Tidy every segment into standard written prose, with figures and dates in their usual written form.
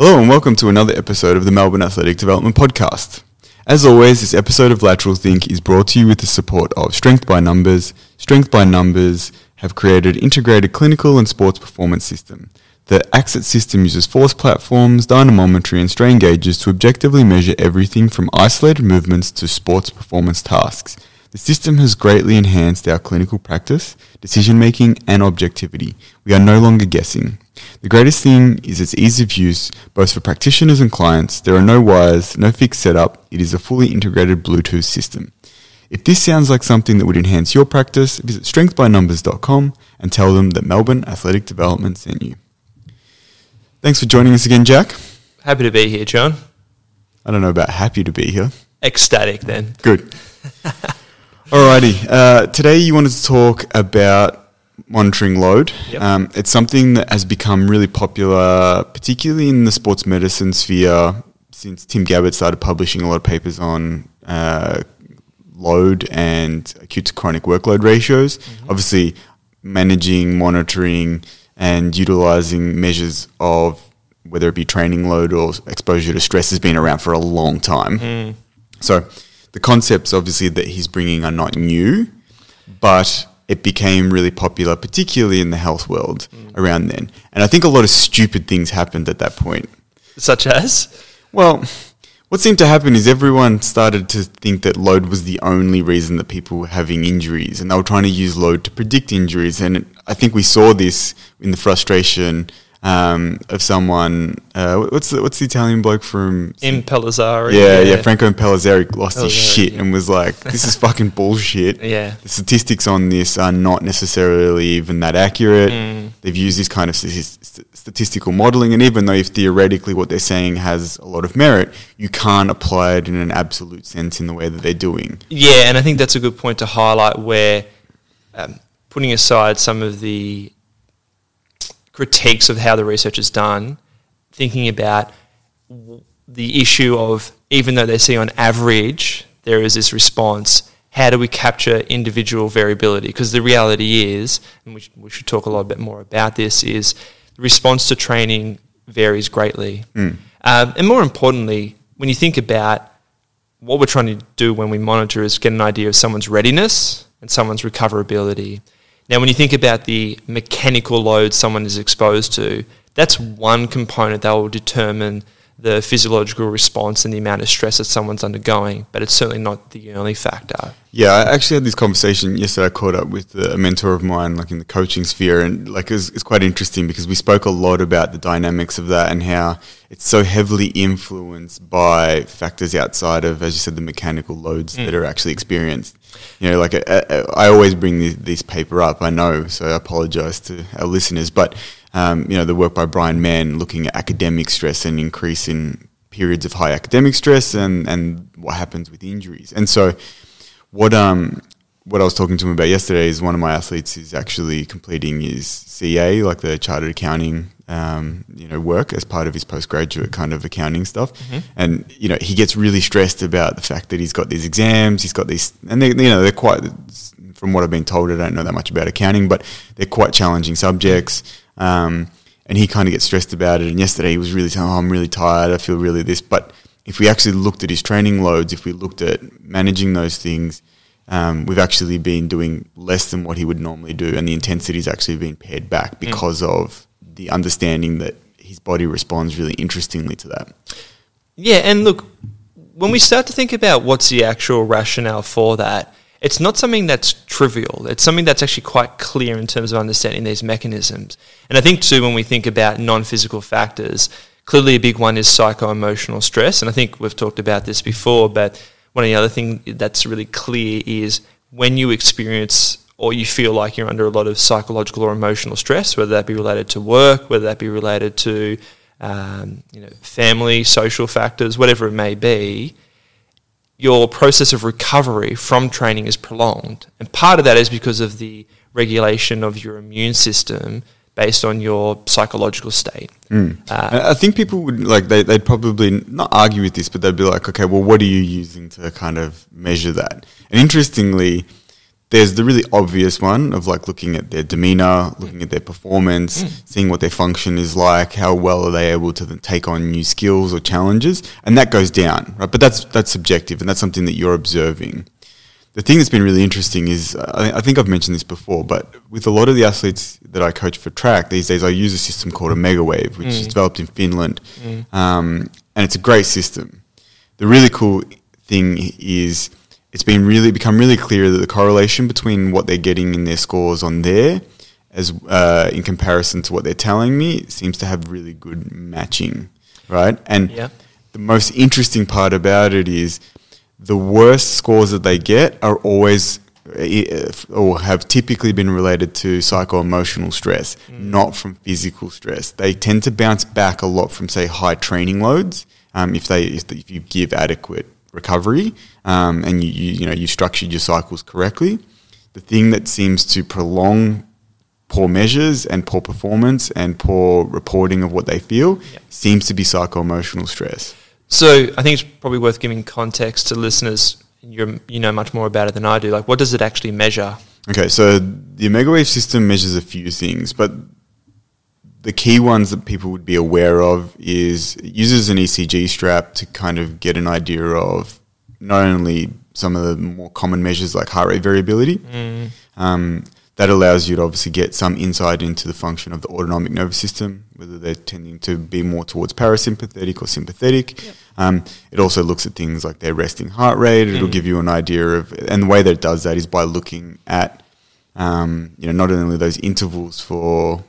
Hello and welcome to another episode of the Melbourne Athletic Development Podcast. As always, this episode of Lateral Think is brought to you with the support of Strength by Numbers. Strength by Numbers have created an integrated clinical and sports performance system. The AXIT system uses force platforms, dynamometry and strain gauges to objectively measure everything from isolated movements to sports performance tasks. The system has greatly enhanced our clinical practice, decision-making and objectivity. We are no longer guessing. The greatest thing is its ease of use, both for practitioners and clients. There are no wires, no fixed setup. It is a fully integrated Bluetooth system. If this sounds like something that would enhance your practice, visit strengthbynumbers.com and tell them that Melbourne Athletic Development sent you. Thanks for joining us again, Jack. Happy to be here, John. I don't know about happy to be here. Ecstatic, then. Good. Alrighty. Today you wanted to talk about monitoring load. Yep. It's something that has become really popular, particularly in the sports medicine sphere, since Tim Gabbett started publishing a lot of papers on load and acute to chronic workload ratios. Mm-hmm. Obviously, managing, monitoring, and utilizing measures of whether it be training load or exposure to stress has been around for a long time. So the concepts, obviously, that he's bringing are not new, but it became really popular, particularly in the health world around then. And I think a lot of stupid things happened at that point. Such as? Well, what seemed to happen is everyone started to think that load was the only reason that people were having injuries, and they were trying to use load to predict injuries. And I think we saw this in the frustration of someone, what's the Italian bloke from... Impellizzari. Yeah, Franco Impellizzari lost his shit and was like, this is fucking bullshit. Yeah. The statistics on this are not necessarily even that accurate. They've used this kind of statistical modelling, and even though if theoretically what they're saying has a lot of merit, you can't apply it in an absolute sense in the way that they're doing. Yeah, and I think that's a good point to highlight where putting aside some of the critiques of how the research is done, thinking about the issue of, even though they see on average there is this response, how do we capture individual variability? Because the reality is, and we should talk a little bit more about this, is the response to training varies greatly. And more importantly, when you think about what we're trying to do when we monitor is get an idea of someone's readiness and someone's recoverability. Now, when you think about the mechanical load someone is exposed to, that's one component that will determine the physiological response and the amount of stress that someone's undergoing, but it's certainly not the only factor. Yeah, I actually had this conversation yesterday. I caught up with a mentor of mine, like in the coaching sphere, and like it's quite interesting because we spoke a lot about the dynamics of that and how it's so heavily influenced by factors outside of, as you said, the mechanical loads that are actually experienced. You know, like I always bring this paper up, I know, so I apologize to our listeners, but the work by Brian Mann looking at academic stress and increase in periods of high academic stress and what happens with injuries. And so what I was talking to him about yesterday is one of my athletes is actually completing his CA, like the chartered accounting work as part of his postgraduate kind of accounting stuff. And, he gets really stressed about the fact that he's got these exams, he's got these, and they're quite, from what I've been told, I don't know that much about accounting, but they're quite challenging subjects. And he kind of gets stressed about it. And yesterday he was really saying, I'm really tired, I feel really this. But if we actually looked at his training loads, if we looked at managing those things, we've actually been doing less than what he would normally do. And the intensity's actually been pared back because of the understanding that his body responds really interestingly to that. Yeah, and look, when we start to think about what's the actual rationale for that, it's not something that's trivial. It's something that's actually quite clear in terms of understanding these mechanisms. And I think, too, when we think about non-physical factors, clearly a big one is psycho-emotional stress. And I think we've talked about this before, but one of the other things that's really clear is when you experience or you feel like you're under a lot of psychological or emotional stress, whether that be related to work, whether that be related to family, social factors, whatever it may be, your process of recovery from training is prolonged. And part of that is because of the regulation of your immune system based on your psychological state. I think people would, they'd probably not argue with this, but they'd be like, okay, well, what are you using to kind of measure that? And interestingly, there's the really obvious one of like looking at their demeanor, looking at their performance, seeing what their function is like, how well are they able to then take on new skills or challenges, and that goes down, right? But that's subjective, and that's something that you're observing. The thing that's been really interesting is, I think I've mentioned this before, but with a lot of the athletes that I coach for track these days, I use a system called a Megawave, which is developed in Finland, and it's a great system. The really cool thing is it's become really clear that the correlation between what they're getting in their scores on there, as in comparison to what they're telling me, seems to have really good matching, right? And the most interesting part about it is the worst scores that they get are always or have typically been related to psycho-emotional stress, not from physical stress. They tend to bounce back a lot from, say, high training loads if you give adequate recovery and you've structured your cycles correctly. The thing that seems to prolong poor measures and poor performance and poor reporting of what they feel seems to be psycho-emotional stress. So I think it's probably worth giving context to listeners. You know much more about it than I do. Like, what does it actually measure? Okay, so the Megawave system measures a few things, but the key ones that people would be aware of is it uses an ECG strap to kind of get an idea of not only some of the more common measures like heart rate variability, that allows you to obviously get some insight into the function of the autonomic nervous system, whether they're tending to be more towards parasympathetic or sympathetic. It also looks at things like their resting heart rate. It'll give you an idea of, and the way that it does that is by looking at, not only those intervals for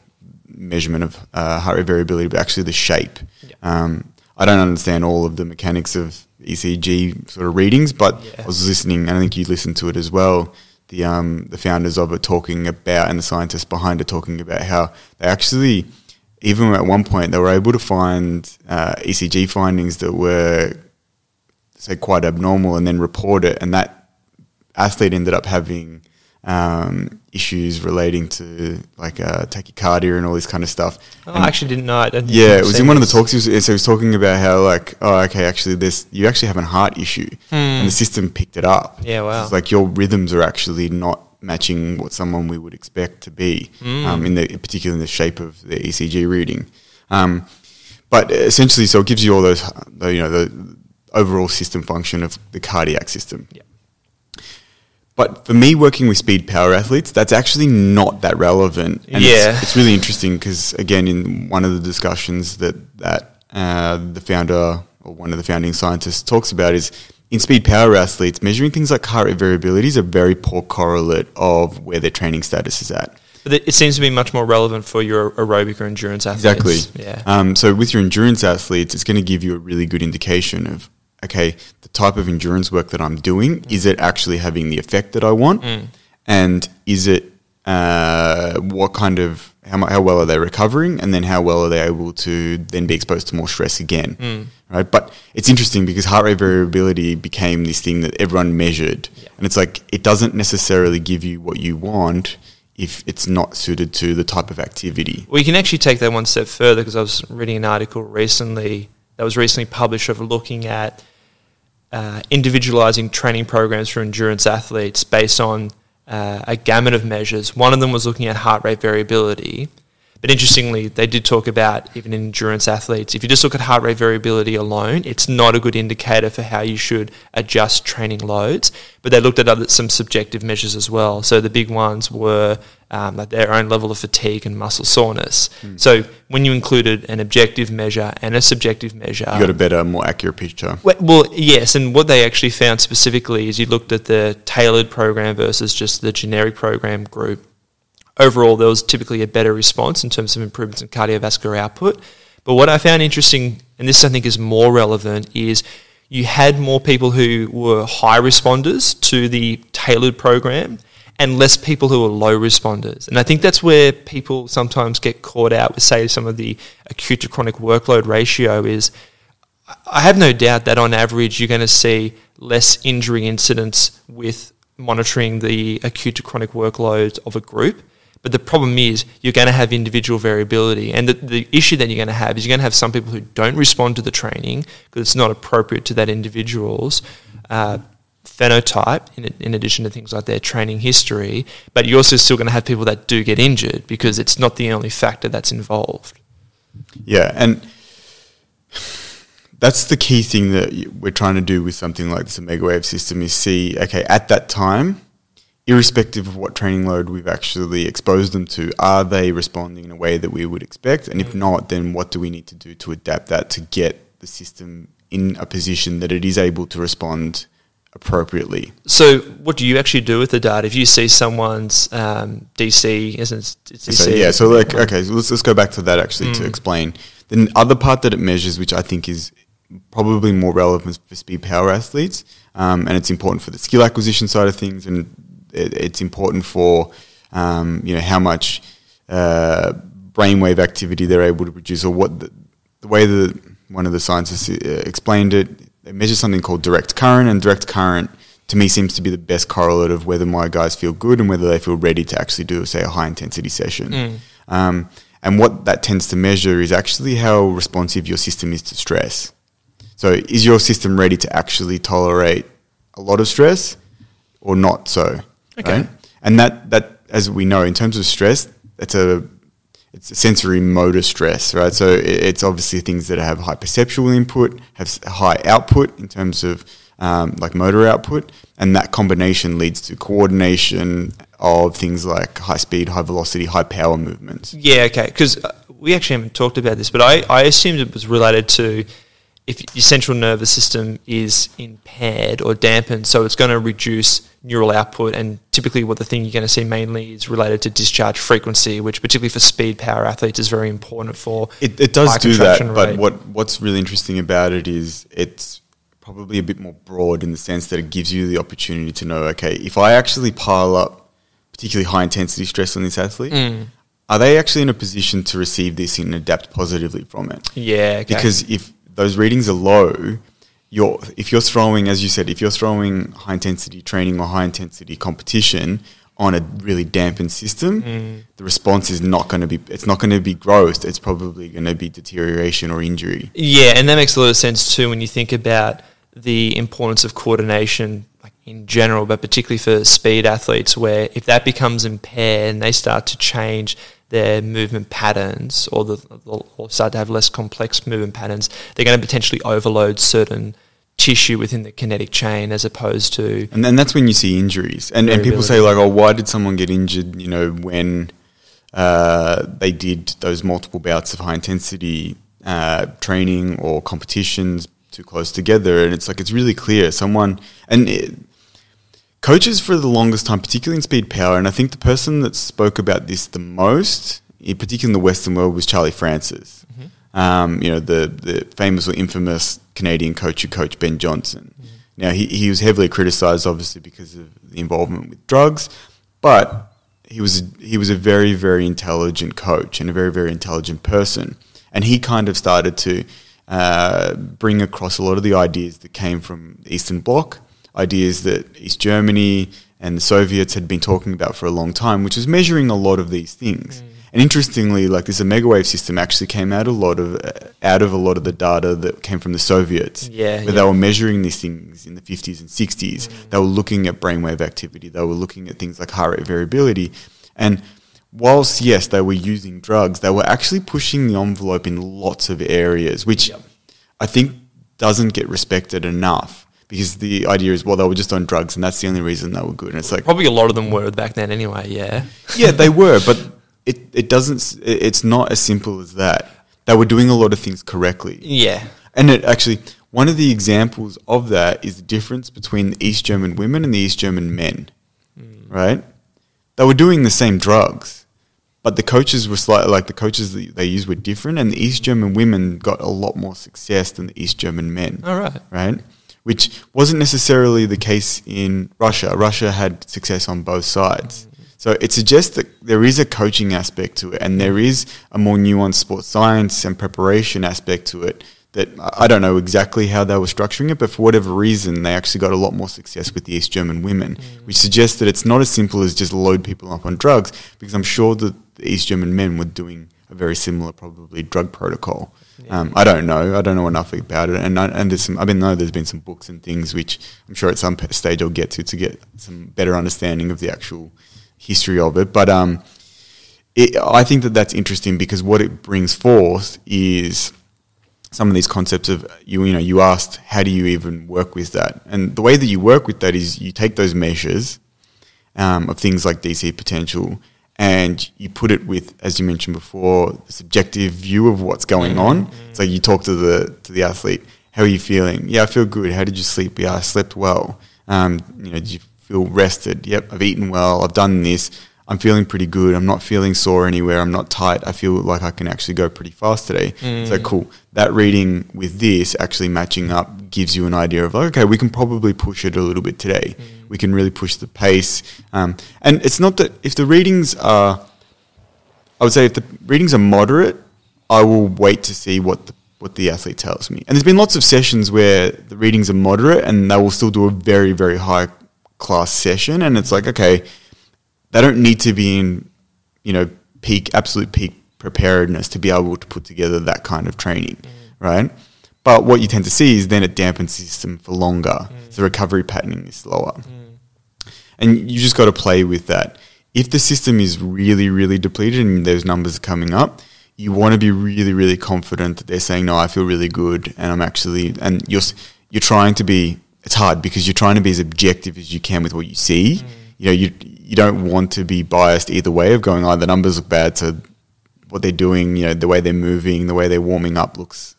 measurement of heart rate variability, but actually the shape. I don't understand all of the mechanics of ECG sort of readings, but I was listening, and I think you listened to it as well, the founders of it talking about, and the scientists behind it talking about how they actually, even at one point, they were able to find ECG findings that were, say, quite abnormal and then report it, and that athlete ended up having issues relating to like tachycardia and all this kind of stuff. Oh, I actually didn't know. It was in one of the talks. He was talking about how like, actually you actually have a heart issue, and the system picked it up. Yeah, wow. It's like your rhythms are actually not matching what someone we would expect to be, particularly in the shape of the ECG reading. But essentially, so it gives you all those, the overall system function of the cardiac system. Yeah. But for me, working with speed power athletes, that's actually not that relevant. And it's really interesting because, again, in one of the discussions that the founder or one of the founding scientists talks about is in speed power athletes, measuring things like heart rate variability is a very poor correlate of where their training status is at. But it seems to be much more relevant for your aerobic or endurance athletes. Exactly. Yeah. So with your endurance athletes, it's going to give you a really good indication of, okay, the type of endurance work that I'm doing, is it actually having the effect that I want? And is it what kind of, how well are they recovering? And then how well are they able to then be exposed to more stress again? Right? But it's interesting because heart rate variability became this thing that everyone measured. And it's like, it doesn't necessarily give you what you want if it's not suited to the type of activity. Well, you can actually take that one step further because I was reading an article recently that was recently published of looking at individualizing training programs for endurance athletes based on a gamut of measures. One of them was looking at heart rate variability. But interestingly, they did talk about, even in endurance athletes, if you just look at heart rate variability alone, it's not a good indicator for how you should adjust training loads. But they looked at some subjective measures as well. So the big ones were like their own level of fatigue and muscle soreness. So when you included an objective measure and a subjective measure, you got a better, more accurate picture. Well, yes, and what they actually found specifically is you looked at the tailored program versus just the generic program group. Overall, there was typically a better response in terms of improvements in cardiovascular output. But what I found interesting, and this I think is more relevant, is you had more people who were high responders to the tailored program and less people who were low responders. And I think that's where people sometimes get caught out with, say, some of the acute to chronic workload ratio is, I have no doubt that on average you're going to see less injury incidents with monitoring the acute to chronic workload of a group. But the problem is you're going to have individual variability. And the issue that you're going to have is you're going to have some people who don't respond to the training because it's not appropriate to that individual's phenotype in addition to things like their training history, but you're also still going to have people that do get injured because it's not the only factor that's involved. Yeah, and that's the key thing that we're trying to do with something like this Omega Wave system is see, okay, at that time, irrespective of what training load we've actually exposed them to, are they responding in a way that we would expect? And if not, then what do we need to do to adapt that to get the system in a position that it is able to respond appropriately? So what do you actually do with the data? If you see someone's DC, isn't it? It's DC. So let's go back to that actually to explain. The other part that it measures, which I think is probably more relevant for speed power athletes, and it's important for the skill acquisition side of things, and it's important for how much brainwave activity they're able to produce, or what the way that one of the scientists explained it. They measure something called direct current, and direct current to me seems to be the best correlate of whether my guys feel good and whether they feel ready to actually do, say, a high intensity session. And what that tends to measure is actually how responsive your system is to stress. So is your system ready to actually tolerate a lot of stress or not so? Okay. Right? And that, as we know, in terms of stress, it's a sensory motor stress, right? So it's obviously things that have high perceptual input, have high output in terms of like motor output, and that combination leads to coordination of things like high speed, high velocity, high power movements. Yeah, okay, because we actually haven't talked about this, but I assumed it was related to if your central nervous system is impaired or dampened, so it's going to reduce neural output, and typically what the thing you're going to see mainly is related to discharge frequency, which particularly for speed power athletes is very important for it does do that, rate. But what's really interesting about it is it's probably a bit more broad in the sense that it gives you the opportunity to know, okay, if I actually pile up particularly high intensity stress on this athlete, are they actually in a position to receive this and adapt positively from it? Yeah, okay. Because if those readings are low, if you're throwing, as you said, if you're throwing high intensity training or high intensity competition on a really dampened system, the response is not going to be, it's not going to be growth, it's probably going to be deterioration or injury. Yeah, and that makes a lot of sense too when you think about the importance of coordination like in general, but particularly for speed athletes, where if that becomes impaired and they start to change their movement patterns or start to have less complex movement patterns, they're going to potentially overload certain tissue within the kinetic chain as opposed to... And then that's when you see injuries. And people say like, oh, why did someone get injured, when they did those multiple bouts of high intensity training or competitions too close together? And it's like, it's really clear. Coaches for the longest time, particularly in speed power, and I think the person that spoke about this the most, particularly in the Western world, was Charlie Francis. The famous or infamous Canadian coach who coached Ben Johnson. Now, he was heavily criticised, obviously, because of the involvement with drugs, but he was a very, very intelligent coach and a very, very intelligent person. And he kind of started to bring across a lot of the ideas that came from the Eastern Bloc, ideas that East Germany and the Soviets had been talking about for a long time, which was measuring a lot of these things. And interestingly, like this Omega Wave system actually came out of a lot of the data that came from the Soviets, where they were measuring these things in the 50s and 60s. They were looking at brainwave activity. They were looking at things like heart rate variability. And whilst, yes, they were using drugs, they were actually pushing the envelope in lots of areas, which I think doesn't get respected enough. Because the idea is, well, they were just on drugs, and that's the only reason they were good. And it's like probably a lot of them were back then, anyway. Yeah, they were, but it doesn't. It's not as simple as that. They were doing a lot of things correctly. Yeah, and it actually one of the examples of that is the difference between the East German women and the East German men. Right? They were doing the same drugs, but the coaches were slightly like the coaches that they used were different, and the East German women got a lot more success than the East German men. All right, right. Which wasn't necessarily the case in Russia. Russia had success on both sides. So it suggests that there is a coaching aspect to it, and there is a more nuanced sports science and preparation aspect to it that I don't know exactly how they were structuring it, but for whatever reason, they actually got a lot more success with the East German women, which suggests that it's not as simple as just load people up on drugs, because I'm sure that the East German men were doing a very similar probably drug protocol. I don't know enough about it, and there's been some books and things which I'm sure at some stage I'll get to get some better understanding of the actual history of it. But I think that's interesting because what it brings forth is some of these concepts of you asked how do you even work with that, and the way that you work with that is you take those measures of things like DC potential, and you put it with, as you mentioned before, the subjective view of what's going on. So you talk to the athlete, how are you feeling? Yeah, I feel good. How did you sleep? Yeah, I slept well. Did you feel rested? Yep, I've eaten well. I've done this. I'm feeling pretty good. I'm not feeling sore anywhere. I'm not tight. I feel like I can actually go pretty fast today. So cool. That reading with this actually matching up gives you an idea of, okay, we can probably push it a little bit today. We can really push the pace. And it's not that if the readings are, I would say if the readings are moderate, I will wait to see what the athlete tells me. And there's been lots of sessions where the readings are moderate and they will still do a very, very high class session. And it's like, okay, they don't need to be in, absolute peak preparedness to be able to put together that kind of training, right? But what you tend to see is then it dampens the system for longer. So the recovery patterning is slower. And you just got to play with that. If the system is really, really depleted and those numbers are coming up, you want to be really, really confident that they're saying, no, I feel really good. And you're trying to be, it's hard because you're trying to be as objective as you can with what you see. You don't want to be biased either way of going, the numbers look bad, so what they're doing, the way they're moving, the way they're warming up looks,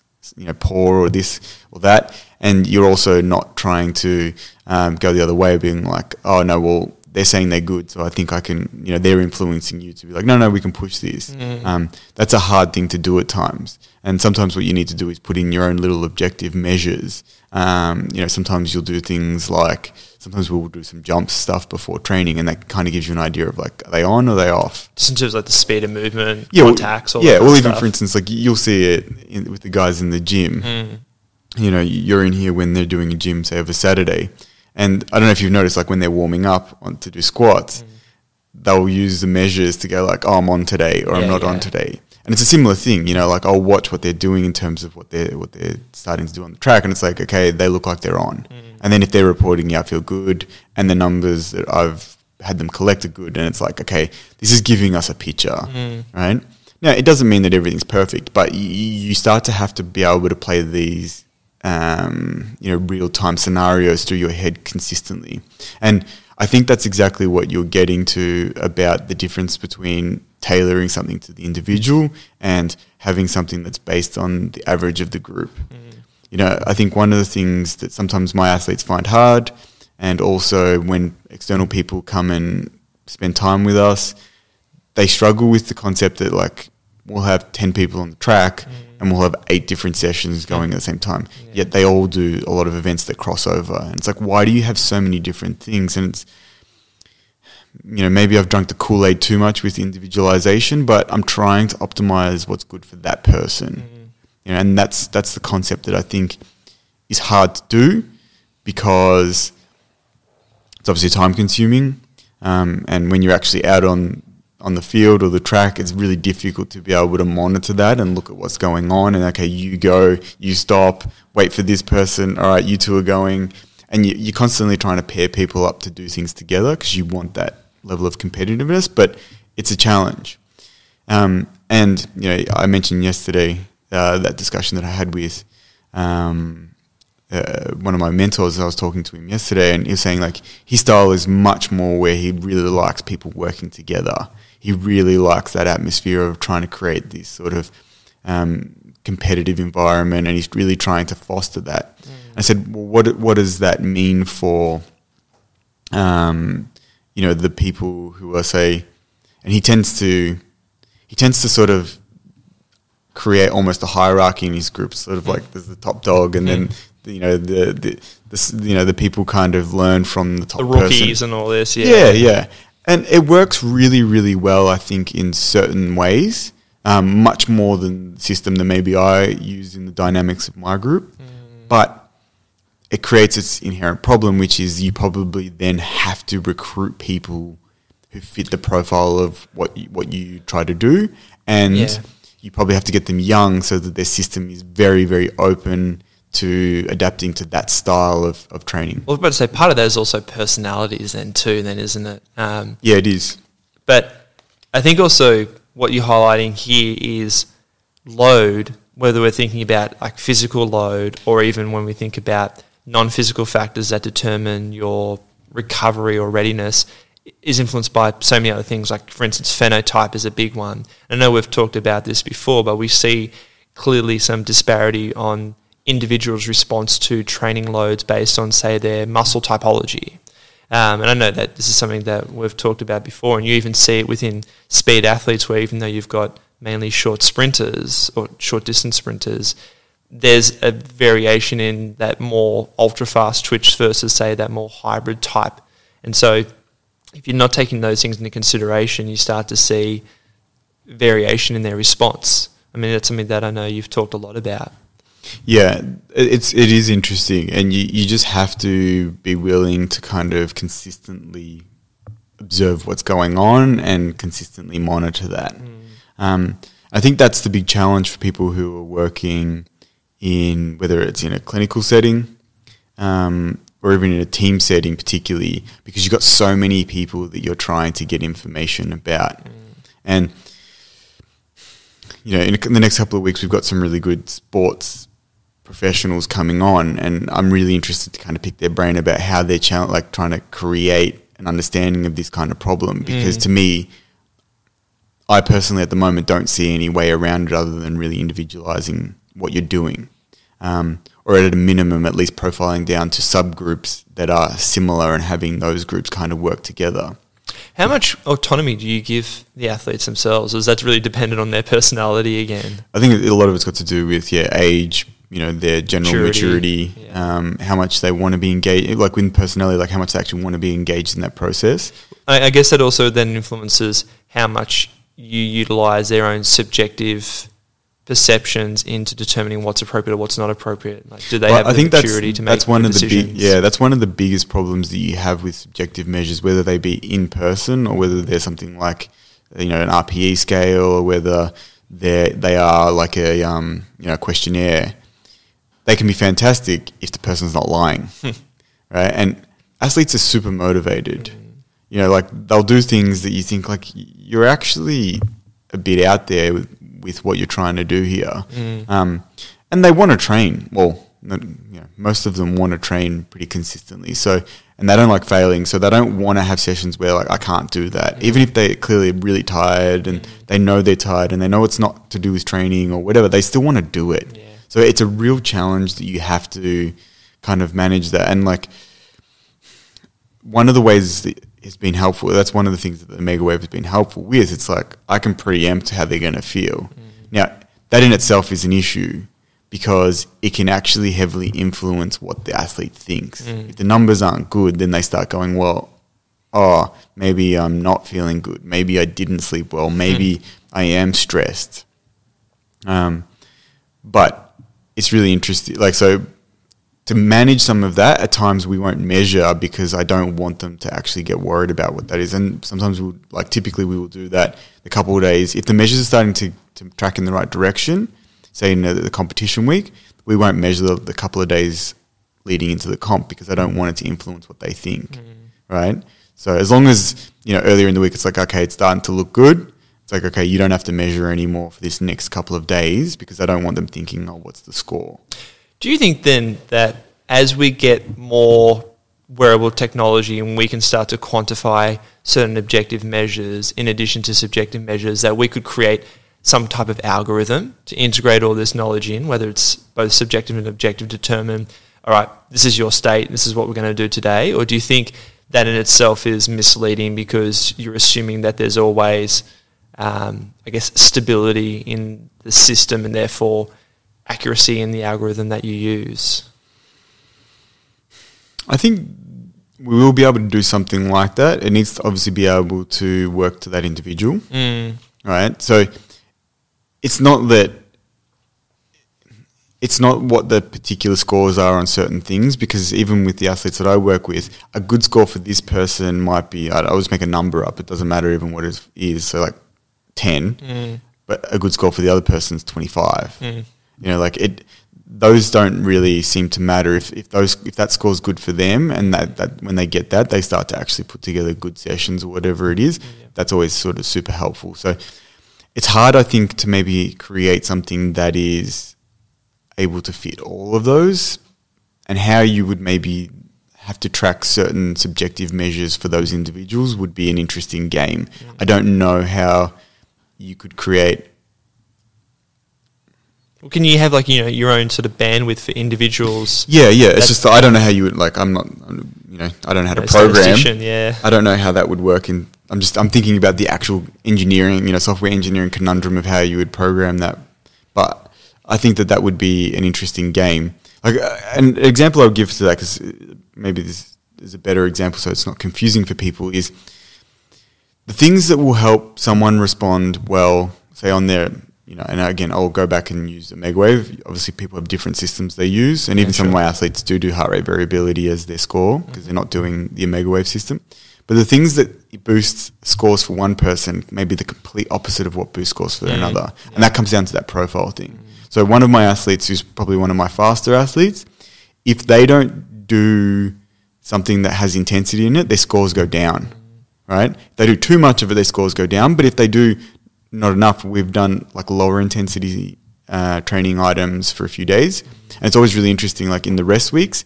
poor or this or that. And you're also not trying to go the other way, being like, oh, no, well, they're saying they're good, so I think I can, they're influencing you to be like, no, we can push this. That's a hard thing to do at times. And sometimes what you need to do is put in your own little objective measures. Sometimes you'll do things like, sometimes we'll do some jump stuff before training, and that kind of gives you an idea of like, are they on or are they off? Just in terms of like the speed of movement, contacts, all that even stuff. For instance, like you'll see it with the guys in the gym. You're in here when they're doing a gym, say, over Saturday. And I don't know if you've noticed, like when they're warming up to do squats, they'll use the measures to go like, oh, I'm on today or I'm not on today. And it's a similar thing, like I'll watch what they're doing in terms of what they're starting to do on the track. And it's like, okay, they look like they're on. And then if they're reporting, I feel good. And the numbers that I've had them collect are good. And it's like, okay, this is giving us a picture, right? Now, it doesn't mean that everything's perfect, but you start to have to be able to play these real-time scenarios through your head consistently. And I think that's exactly what you're getting to about the difference between tailoring something to the individual and having something that's based on the average of the group. I think one of the things that sometimes my athletes find hard, and also when external people come and spend time with us, they struggle with the concept that like we'll have 10 people on the track and we'll have 8 different sessions going at the same time. Yet they all do a lot of events that cross over. And it's like, why do you have so many different things? And it's, maybe I've drunk the Kool-Aid too much with individualization, but I'm trying to optimize what's good for that person. And that's the concept that I think is hard to do because it's obviously time consuming. And when you're actually out on the field or the track, it's really difficult to be able to monitor that and look at what's going on. And okay, you go, you stop, wait for this person. All right, you two are going. And you're constantly trying to pair people up to do things together because you want that level of competitiveness, but it's a challenge. I mentioned yesterday that discussion that I had with one of my mentors. I was talking to him yesterday, and he was saying like his style is much more where he really likes people working together. He really likes that atmosphere of trying to create this sort of competitive environment, and he's really trying to foster that. I said, well, what does that mean for the people who are, say, and he tends to sort of create almost a hierarchy in his group, sort of like there's the top dog, and then the people kind of learn from the top person. The rookies and all this, and it works really, really well, I think, in certain ways, much more than the system that maybe I use in the dynamics of my group, but it creates its inherent problem, which is you probably then have to recruit people who fit the profile of what you try to do, and you probably have to get them young so that their system is very, very open to adapting to that style of training. Well, I was about to say, part of that is also personalities then too, isn't it? Yeah, it is. But I think also what you're highlighting here is load, whether we're thinking about like physical load or even when we think about non-physical factors that determine your recovery or readiness, is influenced by so many other things. Like, for instance, phenotype is a big one. I know we've talked about this before, but we see clearly some disparity on individuals' response to training loads based on, say, their muscle typology. And I know that this is something that we've talked about before, and you even see it within speed athletes where even though you've got mainly short sprinters or short distance sprinters, there's a variation in that more ultra-fast twitch versus, say, that more hybrid type. And so if you're not taking those things into consideration, you start to see variation in their response. I mean, that's something that I know you've talked a lot about. Yeah, it is interesting, and you just have to be willing to kind of consistently observe what's going on and consistently monitor that. I think that's the big challenge for people who are working in, whether it's in a clinical setting or even in a team setting particularly, because you've got so many people that you're trying to get information about. And, you know, in the next couple of weeks, we've got some really good sports professionals coming on, and I'm really interested to kind of pick their brain about how they're trying to create an understanding of this kind of problem, because to me, I personally at the moment don't see any way around it other than really individualizing what you're doing, or at a minimum at least profiling down to subgroups that are similar and having those groups kind of work together. How much autonomy do you give the athletes themselves? Or is that really dependent on their personality again? I think a lot of it's got to do with age, you know, their general maturity, how much they want to be engaged, like with personality, like how much they actually want to be engaged in that process. I guess that also then influences how much you utilise their own subjective perceptions into determining what's appropriate or what's not appropriate. Like, do they have the maturity to make decisions? That's one of the biggest problems that you have with subjective measures, whether they be in person or whether they're something like, you know, an RPE scale, or whether they are like a questionnaire. They can be fantastic if the person's not lying, right? And athletes are super motivated. You know, like they'll do things that you think like you're actually a bit out there with what you're trying to do here. And they want to train. Well, you know, most of them want to train pretty consistently. So, and they don't like failing. So they don't want to have sessions where like, I can't do that. Even if they're clearly really tired and they know they're tired and they know it's not to do with training or whatever, they still want to do it. Yeah. So it's a real challenge that you have to kind of manage that. And like one of the ways that has been helpful, that's one of the things that the Mega Wave has been helpful with. It's like I can preempt how they're going to feel. Now, that in itself is an issue because it can actually heavily influence what the athlete thinks. If the numbers aren't good, then they start going, well, maybe I'm not feeling good. Maybe I didn't sleep well. Maybe I am stressed. But it's really interesting. Like, so to manage some of that, at times we won't measure because I don't want them to actually get worried about what that is. And sometimes typically we will do that a couple of days. If the measures are starting to track in the right direction, say in the competition week, we won't measure the couple of days leading into the comp because I don't want it to influence what they think, right? So as long as, you know, earlier in the week it's like, okay, it's starting to look good. It's like, okay, you don't have to measure anymore for this next couple of days because I don't want them thinking, oh, what's the score? Do you think then that as we get more wearable technology and we can start to quantify certain objective measures in addition to subjective measures, that we could create some type of algorithm to integrate all this knowledge in, whether it's both subjective and objective, determine, all right, this is your state, this is what we're going to do today? Or do you think that in itself is misleading because you're assuming that there's always, stability in the system and therefore accuracy in the algorithm that you use? I think we will be able to do something like that. It needs to obviously be able to work to that individual, right? So it's not what the particular scores are on certain things, because even with the athletes that I work with, a good score for this person might be, I always make a number up, it doesn't matter even what it is, so like 10. but a good score for the other person's 25. You know, like those don't really seem to matter if that score's good for them, and that when they get that, they start to actually put together good sessions or whatever it is. That's always sort of super helpful. So it's hard, I think, to maybe create something that is able to fit all of those, and how you would maybe have to track certain subjective measures for those individuals would be an interesting game. I don't know how you could create. Well, can you have, like, you know, your own sort of bandwidth for individuals? Yeah. It's just that I don't know how you would, like, I don't know how to program. Yeah. I don't know how that would work. I'm thinking about the actual engineering, you know, software engineering conundrum of how you would program that. But I think that would be an interesting game. Like an example I would give to that, because maybe this is a better example so it's not confusing for people, is the things that will help someone respond well, say on their, you know, and again, I'll go back and use a Megawave. Obviously, people have different systems they use, and even some of my athletes do heart rate variability as their score because they're not doing the Megawave system. But the things that boost scores for one person may be the complete opposite of what boosts scores for another. And that comes down to that profile thing. So one of my athletes, who's probably one of my faster athletes, if they don't do something that has intensity in it, their scores go down, right? If they do too much of it, their scores go down. But if they do not enough, we've done like lower intensity training items for a few days. And it's always really interesting, like in the rest weeks,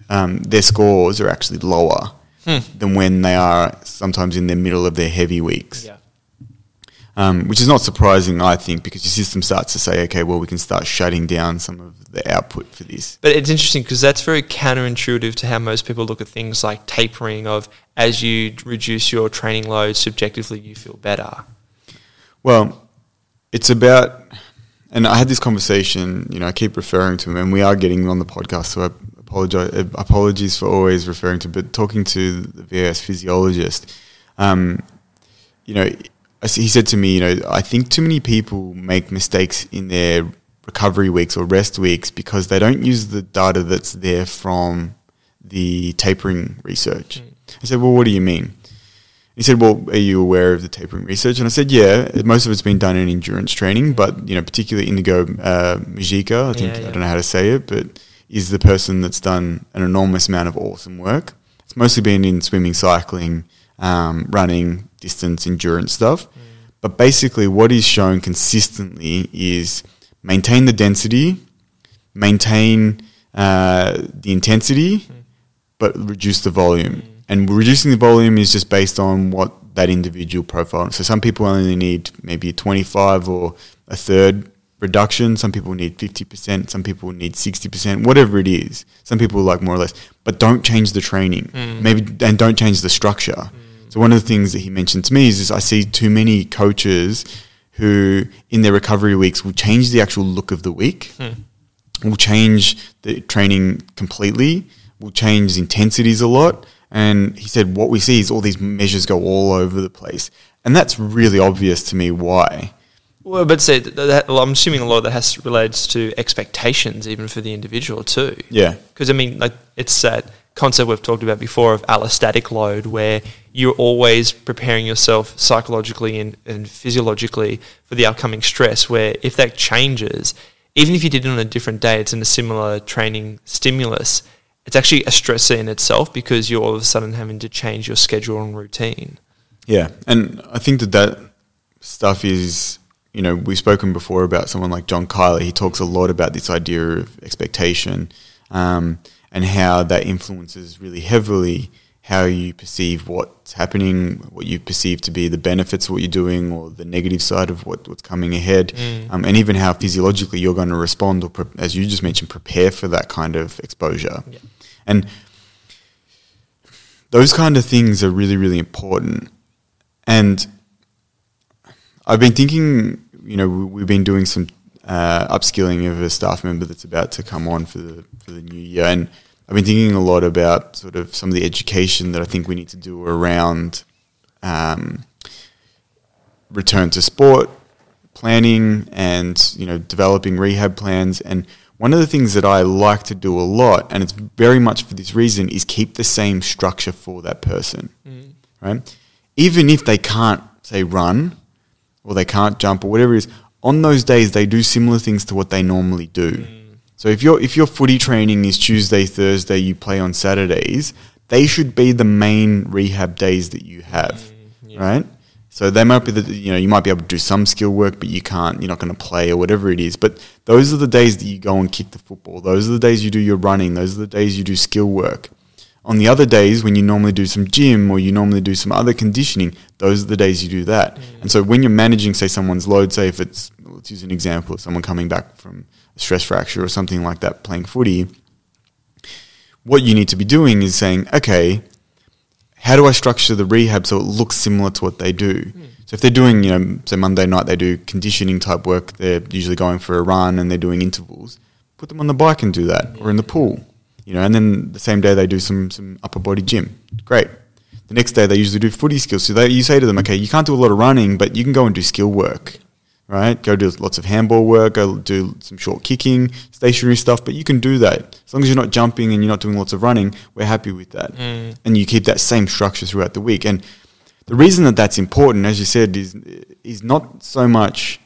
their scores are actually lower than when they are sometimes in the middle of their heavy weeks. Which is not surprising, I think, because your system starts to say, okay, well, we can start shutting down some of the output for this. But it's interesting because that's very counterintuitive to how most people look at things like tapering, of as you reduce your training load, subjectively you feel better. Well, it's about, and I had this conversation, you know, I keep referring to him, and we are getting on the podcast, so apologies for always referring to, but talking to the VAS physiologist, you know, he said to me, you know, I think too many people make mistakes in their recovery weeks or rest weeks because they don't use the data that's there from the tapering research. I said, well, what do you mean? He said, well, are you aware of the tapering research? And I said, yeah, most of it's been done in endurance training, but, you know, particularly Indigo Majika, I think, I don't know how to say it, but is the person that's done an enormous amount of awesome work. It's mostly been in swimming, cycling, running, distance, endurance stuff. But basically what is shown consistently is maintain the density, maintain the intensity, but reduce the volume. And reducing the volume is just based on what that individual profile. So some people only need maybe a 25 or a third reduction. Some people need 50%. Some people need 60%, whatever it is. Some people like more or less. But don't change the training. And don't change the structure. So one of the things that he mentioned to me is I see too many coaches who in their recovery weeks will change the actual look of the week, will change the training completely, will change intensities a lot. And he said what we see is all these measures go all over the place. And that's really obvious to me why. Well, but say well, I'm assuming a lot of that relates to expectations even for the individual too. Yeah. Because, I mean, like, it's that concept we've talked about before of allostatic load, where you're always preparing yourself psychologically and physiologically for the upcoming stress, where if that changes, even if you did it on a different day, it's in a similar training stimulus, it's actually a stressor in itself because you're all of a sudden having to change your schedule and routine. Yeah, and I think that stuff is, you know, we've spoken before about someone like John Kyler. He talks a lot about this idea of expectation, and how that influences really heavily how you perceive what's happening, what you perceive to be the benefits of what you're doing or the negative side of what's coming ahead, and even how physiologically you're going to respond or, as you just mentioned, prepare for that kind of exposure. Yeah. And those kind of things are really, really important. And I've been thinking, you know, we've been doing some upskilling of a staff member that's about to come on for the new year, and I've been thinking a lot about sort of some of the education that I think we need to do around return to sport planning and, you know, developing rehab plans. And one of the things that I like to do a lot, and it's very much for this reason, is keep the same structure for that person, right? Even if they can't, say, run, or they can't jump or whatever it is, on those days they do similar things to what they normally do. So if your footy training is Tuesday, Thursday, you play on Saturdays, they should be the main rehab days that you have, right? So they might be you might be able to do some skill work, but you're not going to play or whatever it is. But those are the days that you go and kick the football. Those are the days you do your running. Those are the days you do skill work. On the other days, when you normally do some gym or you normally do some other conditioning, those are the days you do that. And so when you're managing, say, someone's load, say if let's use an example of someone coming back from a stress fracture or something like that playing footy, what you need to be doing is saying, okay, how do I structure the rehab so it looks similar to what they do? So if they're doing, say Monday night they do conditioning type work, they're usually going for a run and they're doing intervals, put them on the bike and do that, or in the pool. And then the same day they do some upper body gym. Great. The next day they usually do footy skills. So you say to them, okay, you can't do a lot of running, but you can go and do skill work, right? Go do lots of handball work, go do some short kicking, stationary stuff, but you can do that. As long as you're not jumping and you're not doing lots of running, we're happy with that. And you keep that same structure throughout the week. And the reason that that's important, as you said, is not so much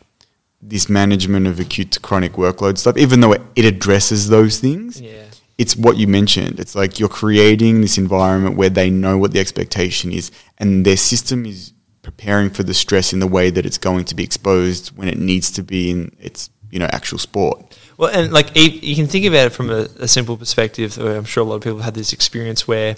this management of acute to chronic workload stuff, even though it addresses those things. Yeah. It's what you mentioned. It's like you're creating this environment where they know what the expectation is and their system is preparing for the stress in the way that it's going to be exposed when it needs to be in its, actual sport. Well, and like you can think about it from a simple perspective. I'm sure a lot of people have had this experience where,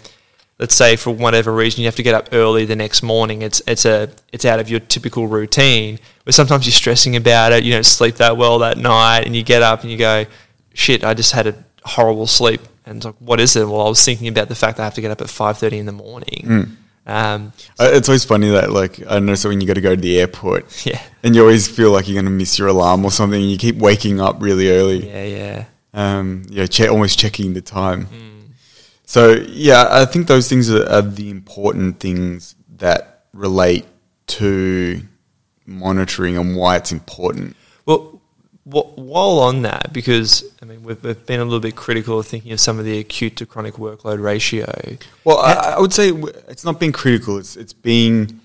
let's say for whatever reason you have to get up early the next morning. It's out of your typical routine. Where sometimes you're stressing about it. You don't sleep that well that night, and you get up and you go, "Shit, I just had a horrible sleep." And it's like, what is it? Well, I was thinking about the fact that I have to get up at 5:30 in the morning. It's always funny that, like, I don't know, so when you got to go to the airport, and you always feel like you're going to miss your alarm or something, and you keep waking up really early. Almost checking the time. So I think those things are the important things that relate to monitoring and why it's important. Well, while on that, because we've been a little bit critical of thinking of some of the acute to chronic workload ratio. Well, I would say it's not being critical; it's being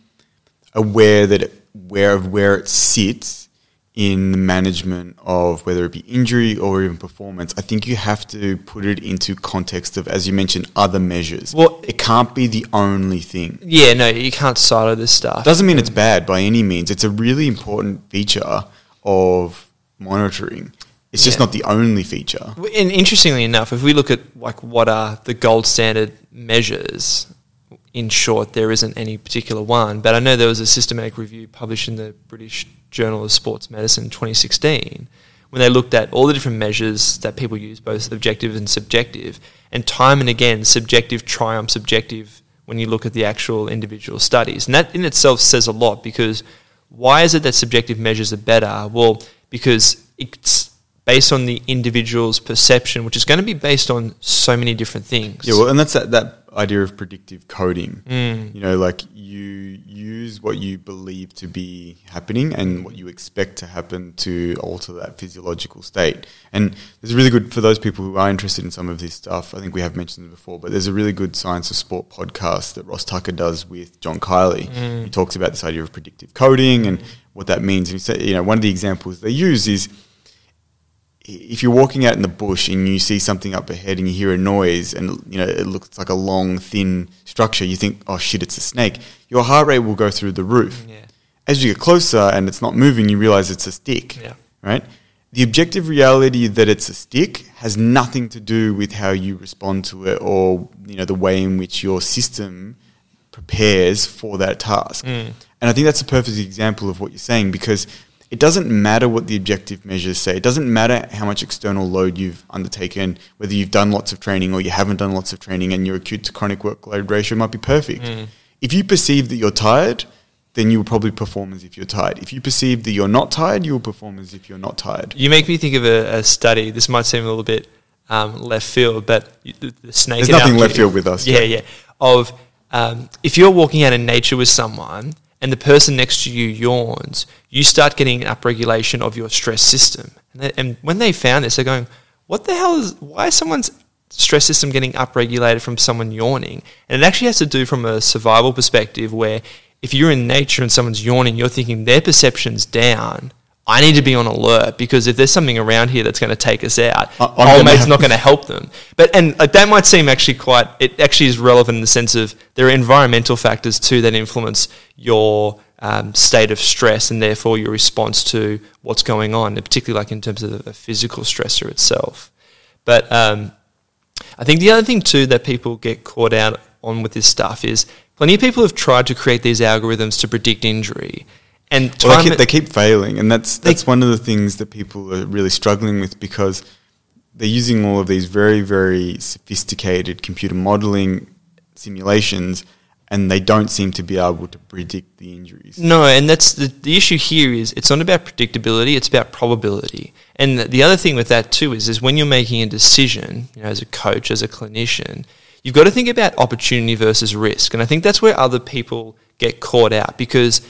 aware that where it sits in the management of whether it be injury or even performance. I think you have to put it into context of, as you mentioned, other measures. Well, it can't be the only thing. Yeah, no, you can't silo this stuff. Doesn't mean it's bad by any means. It's a really important feature of monitoring. It's just not the only feature. And interestingly enough, if we look at like what are the gold standard measures, in short, there isn't any particular one. But I know there was a systematic review published in the British Journal of Sports Medicine in 2016 when they looked at all the different measures that people use, both objective and subjective, and time and again, subjective triumphs objective when you look at the actual individual studies. And that in itself says a lot, because why is it that subjective measures are better? Well, because it's based on the individual's perception, which is going to be based on so many different things. Yeah, well, and that's that idea of predictive coding. Like you use what you believe to be happening and what you expect to happen to alter that physiological state. And there's really good, for those people who are interested in some of this stuff, I think we have mentioned it before, but there's a really good Science of Sport podcast that Ross Tucker does with John Kiley. He talks about this idea of predictive coding and what that means. And he said, one of the examples they use is, if you're walking out in the bush and you see something up ahead and you hear a noise and it looks like a long, thin structure, you think, oh shit, it's a snake. Your heart rate will go through the roof. Yeah. As you get closer and it's not moving, you realize it's a stick, right? The objective reality that it's a stick has nothing to do with how you respond to it or the way in which your system prepares for that task. And I think that's a perfect example of what you're saying, because it doesn't matter what the objective measures say. It doesn't matter how much external load you've undertaken, whether you've done lots of training or you haven't done lots of training, and your acute to chronic workload ratio might be perfect. If you perceive that you're tired, then you will probably perform as if you're tired. If you perceive that you're not tired, you will perform as if you're not tired. You make me think of a study. This might seem a little bit left field, but the snake... There's nothing left field with us. Yeah. Of if you're walking out in nature with someone and the person next to you yawns, you start getting an upregulation of your stress system. And when they found this, they're going, why is someone's stress system getting upregulated from someone yawning? And it actually has to do from a survival perspective, where if you're in nature and someone's yawning, you're thinking their perception's down. I need to be on alert because if there's something around here that's going to take us out, old mate's not going to help them. And that might seem actually it actually is relevant in the sense of there are environmental factors too that influence your state of stress and therefore your response to what's going on, and particularly like in terms of a physical stressor itself. But I think the other thing too that people get caught out on with this stuff is plenty of people have tried to create these algorithms to predict injury. And they keep failing, and that's one of the things that people are really struggling with, because they're using all of these very, very sophisticated computer modelling simulations, and they don't seem to be able to predict the injuries. No, and that's the issue here is it's not about predictability, it's about probability. And the other thing with that too is when you're making a decision, as a coach, as a clinician, you've got to think about opportunity versus risk. And I think that's where other people get caught out because,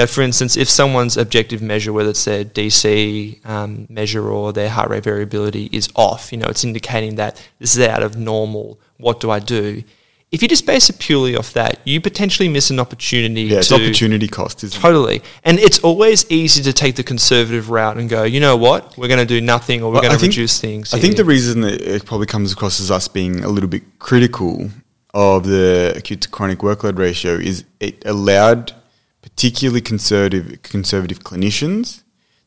for instance, if someone's objective measure, whether it's their DC measure or their heart rate variability is off, it's indicating that this is out of normal, what do I do? If you just base it purely off that, you potentially miss an opportunity. Yeah, it's opportunity cost, isn't it? Totally. And it's always easy to take the conservative route and go, you know what, we're going to do nothing or we're going to reduce things. I think the reason that it probably comes across as us being a little bit critical of the acute to chronic workload ratio is it allowed particularly conservative clinicians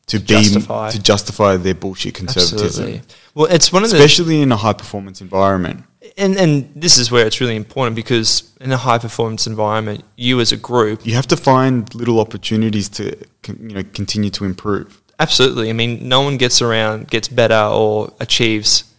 to justify their bullshit conservatism. Absolutely. Well, it's one of especially in a high performance environment. And this is where it's really important because in a high performance environment, you as a group, you have to find little opportunities to continue to improve. Absolutely. I mean, no one gets better or achieves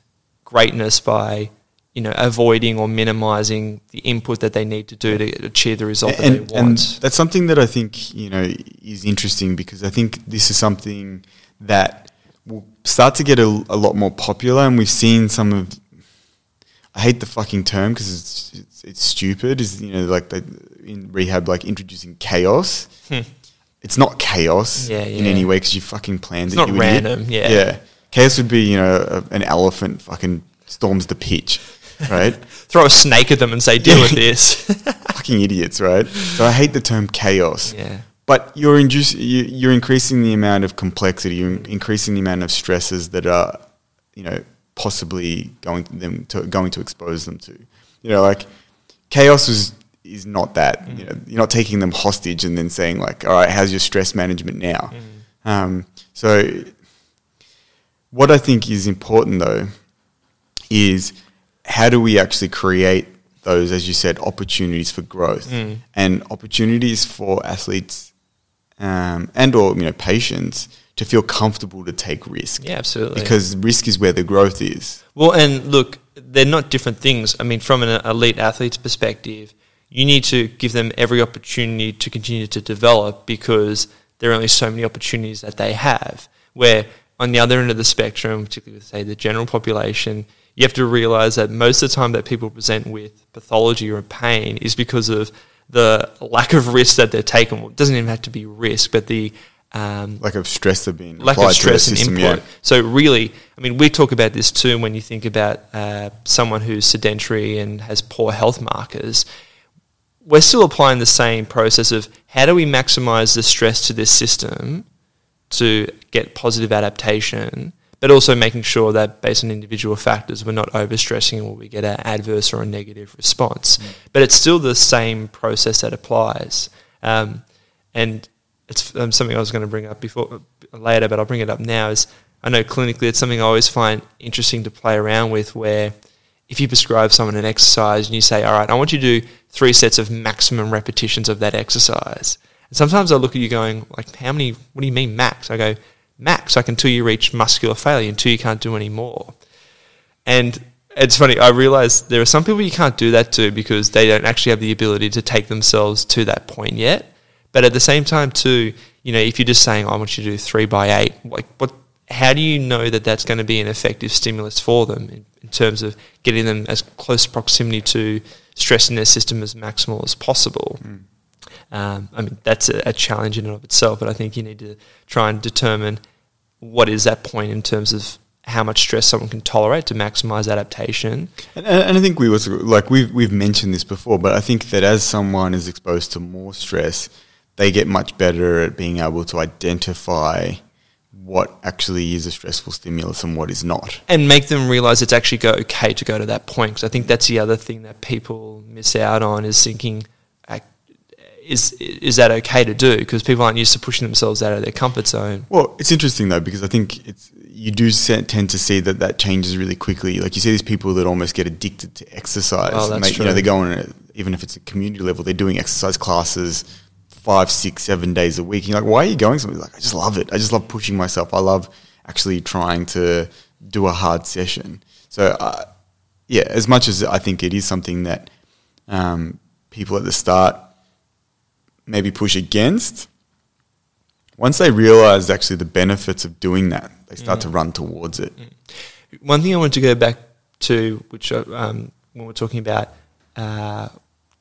greatness by avoiding or minimizing the input that they need to do to achieve the result that they want. And that's something that I think, is interesting because I think this is something that will start to get a lot more popular, and we've seen some of, I hate the fucking term because it's stupid, is, like in rehab, like introducing chaos. It's not chaos in any way because you fucking planned it. It's not random, Yeah. Chaos would be, an elephant fucking storms the pitch. Right? Throw a snake at them and say, deal with this. Fucking idiots, right? So I hate the term chaos. Yeah. But you're increasing the amount of complexity, you're increasing the amount of stresses that are, possibly going to expose them to. Like chaos is not that. You're not taking them hostage and then saying like, all right, how's your stress management now? So what I think is important though is how do we actually create those, as you said, opportunities for growth and opportunities for athletes and or patients to feel comfortable to take risk. Yeah, absolutely. Because risk is where the growth is. Well, and look, they're not different things. I mean, from an elite athlete's perspective, you need to give them every opportunity to continue to develop because there are only so many opportunities that they have. Where on the other end of the spectrum, particularly with, say, the general population, you have to realise that most of the time that people present with pathology or pain is because of the lack of risk that they're taking. Well, it doesn't even have to be risk, but the lack of stress of being lack of stress and system, input. Yeah. So really, I mean, we talk about this too when you think about someone who's sedentary and has poor health markers. We're still applying the same process of how do we maximise the stress to this system to get positive adaptation, but also making sure that based on individual factors, we're not overstressing or we get an adverse or a negative response. But it's still the same process that applies. And it's something I was going to bring up later, but I'll bring it up now, is I know clinically it's something I always find interesting to play around with, where if you prescribe someone an exercise and you say, all right, I want you to do 3 sets of maximum repetitions of that exercise. And sometimes I look at you going, like, what do you mean max? I go, max, like until you reach muscular failure, until you can't do any more. And it's funny, I realise there are some people you can't do that to because they don't actually have the ability to take themselves to that point yet. But at the same time too, if you're just saying, I want you to do 3 by 8, like how do you know that that's going to be an effective stimulus for them in terms of getting them as close proximity to stressing their system as maximal as possible? I mean, that's a challenge in and of itself, but I think you need to try and determine what is that point in terms of how much stress someone can tolerate to maximize adaptation. And I think we also, like we've mentioned this before, but I think that as someone is exposed to more stress, they get much better at being able to identify what actually is a stressful stimulus and what is not. And make them realise it's actually okay to go to that point. Because I think that's the other thing that people miss out on, is thinking, is that okay to do? Because people aren't used to pushing themselves out of their comfort zone. Well, it's interesting though, because I think you do tend to see that changes really quickly. Like you see these people that almost get addicted to exercise. Oh, that's true. They go on, even if it's a community level, they're doing exercise classes 5, 6, 7 days a week. And you're like, why are you going somewhere? Like, I just love it. I just love pushing myself. I love actually trying to do a hard session. So, as much as I think it is something that people at the start maybe push against, once they realise actually the benefits of doing that, they start to run towards it. One thing I want to go back to, which when we're talking about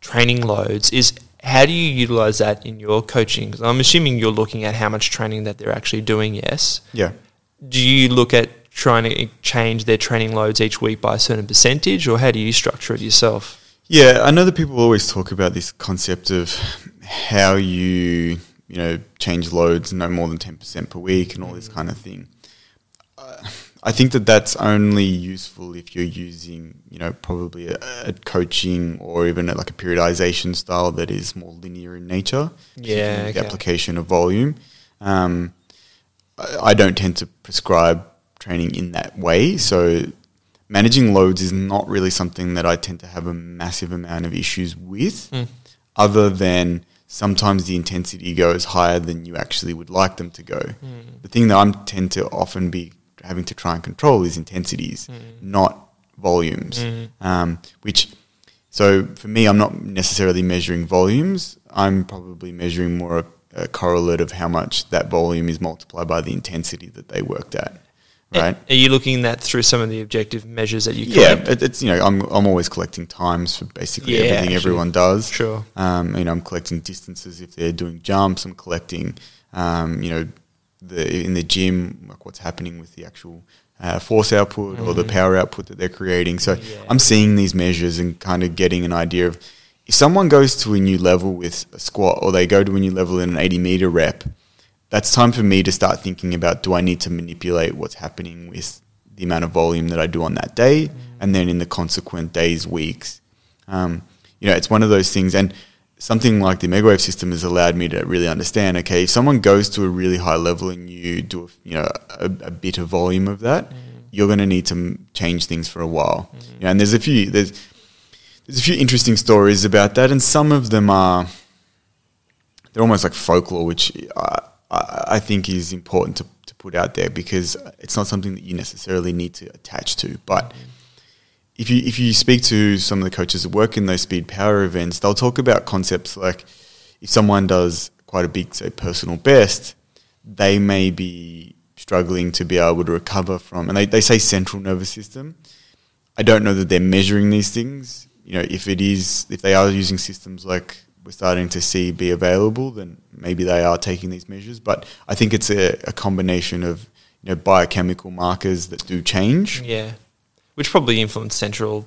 training loads, is how do you utilise that in your coaching? Because I'm assuming you're looking at how much training that they're actually doing, yes? Yeah. Do you look at trying to change their training loads each week by a certain percentage, or how do you structure it yourself? Yeah, I know that people always talk about this concept of how you change loads no more than 10% per week and all this kind of thing. I think that that's only useful if you're using, probably a coaching or even like a periodization style that is more linear in nature. Yeah, the application of volume. I don't tend to prescribe training in that way, so managing loads is not really something that I tend to have a massive amount of issues with, other than sometimes the intensity goes higher than you actually would like them to go. The thing that I tend to often be having to try and control is intensities, not volumes. So for me, I'm not necessarily measuring volumes. I'm probably measuring more a correlate of how much that volume is multiplied by the intensity that they worked at. Right? Are you looking at that through some of the objective measures that you collect? Yeah, it's I'm always collecting times for basically everything everyone does. Sure. I'm collecting distances if they're doing jumps. I'm collecting, in the gym, like what's happening with the actual force output or the power output that they're creating. So I'm seeing these measures and kind of getting an idea of if someone goes to a new level with a squat or they go to a new level in an 80-meter rep, that's time for me to start thinking about, do I need to manipulate what's happening with the amount of volume that I do on that day and then in the consequent days, weeks. It's one of those things. And something like the Megawave system has allowed me to really understand, okay, if someone goes to a really high level and you do a bit of volume of that, you're going to need to change things for a while. And there's a few interesting stories about that, and some of them they're almost like folklore, which I think is important to put out there, because it's not something that you necessarily need to attach to. But if you speak to some of the coaches that work in those speed power events, they'll talk about concepts like if someone does quite a big, say, personal best, they may be struggling to be able to recover from, and they say central nervous system. I don't know that they're measuring these things. If they are using systems like we're starting to see be available, then maybe they are taking these measures. But I think it's a combination of biochemical markers that do change. Yeah, which probably influence central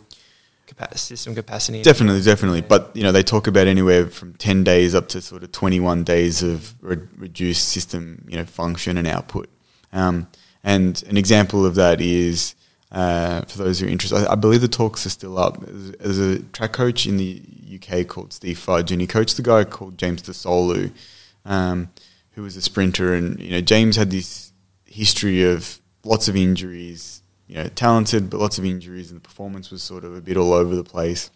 system capacity. Definitely. But they talk about anywhere from 10 days up to sort of 21 days of reduced system function and output. And an example of that is, for those who are interested, I believe the talks are still up. There's a track coach in the UK called Steve Fudge, and he coached the guy called James DeSolu, who was a sprinter. And James had this history of lots of injuries, talented but lots of injuries, and the performance was sort of a bit all over the place.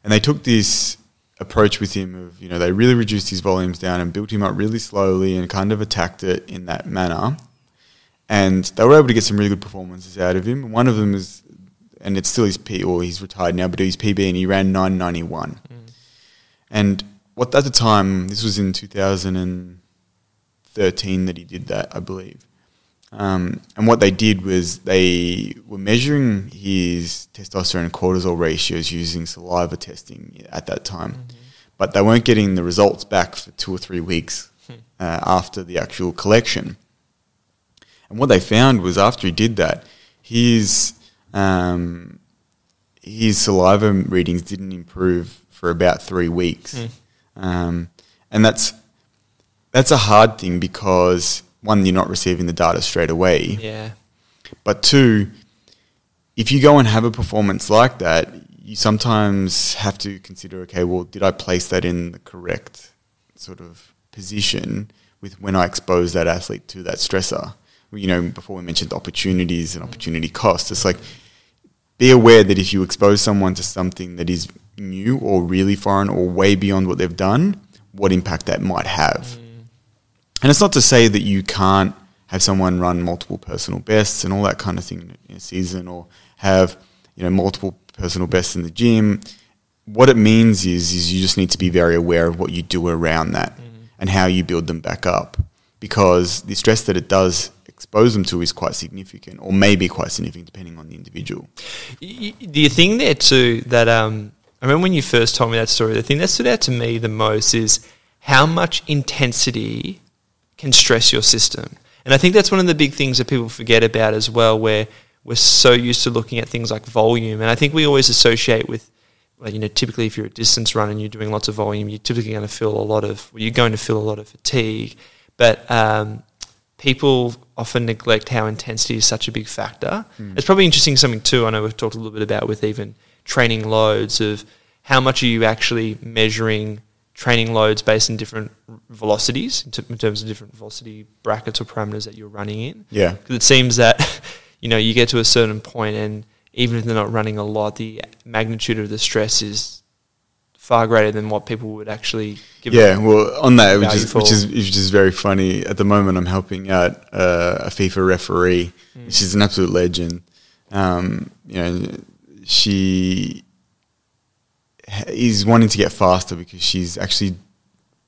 And they took this approach with him of they really reduced his volumes down and built him up really slowly and kind of attacked it in that manner. And they were able to get some really good performances out of him. One of them is, and it's still his he's retired now, but his PB, and he ran 9:91. And at the time, this was in 2013 that he did that, I believe. And what they did was they were measuring his testosterone and cortisol ratios using saliva testing at that time. But they weren't getting the results back for 2 or 3 weeks after the actual collection. And what they found was after he did that, his saliva readings didn't improve for about 3 weeks. And that's a hard thing because, one, you're not receiving the data straight away. Yeah. But two, if you go and have a performance like that, you sometimes have to consider, okay, well, did I place that in the correct sort of position with when I expose that athlete to that stressor? You know, before we mentioned opportunities and opportunity cost, it's like, be aware that if you expose someone to something that is new or really foreign or way beyond what they've done, what impact that might have. And it's not to say that you can't have someone run multiple personal bests and all that kind of thing in a season, or have, you know, multiple personal bests in the gym. What it means is you just need to be very aware of what you do around that and how you build them back up, because the stress that it does expose them to is quite significant, or maybe quite significant depending on the individual. The thing there too that I remember when you first told me that story, the thing that stood out to me the most is how much intensity can stress your system. And I think that's one of the big things that people forget about as well, where we're so used to looking at things like volume. And I think we always associate with, like, you know, typically if you're a distance runner and you're doing lots of volume, you're typically going to feel a lot of fatigue. But people often neglect how intensity is such a big factor. It's probably interesting something too, I know we've talked a little bit about with even training loads, of how much are you actually measuring training loads based on different velocities, in terms of different velocity brackets or parameters that you're running in. Yeah. Because it seems that, you know, you get to a certain point and even if they're not running a lot, the magnitude of the stress is far greater than what people would actually give. Yeah, well, on that, which is very funny. At the moment, I'm helping out a FIFA referee. She's an absolute legend. You know, she is wanting to get faster because she's actually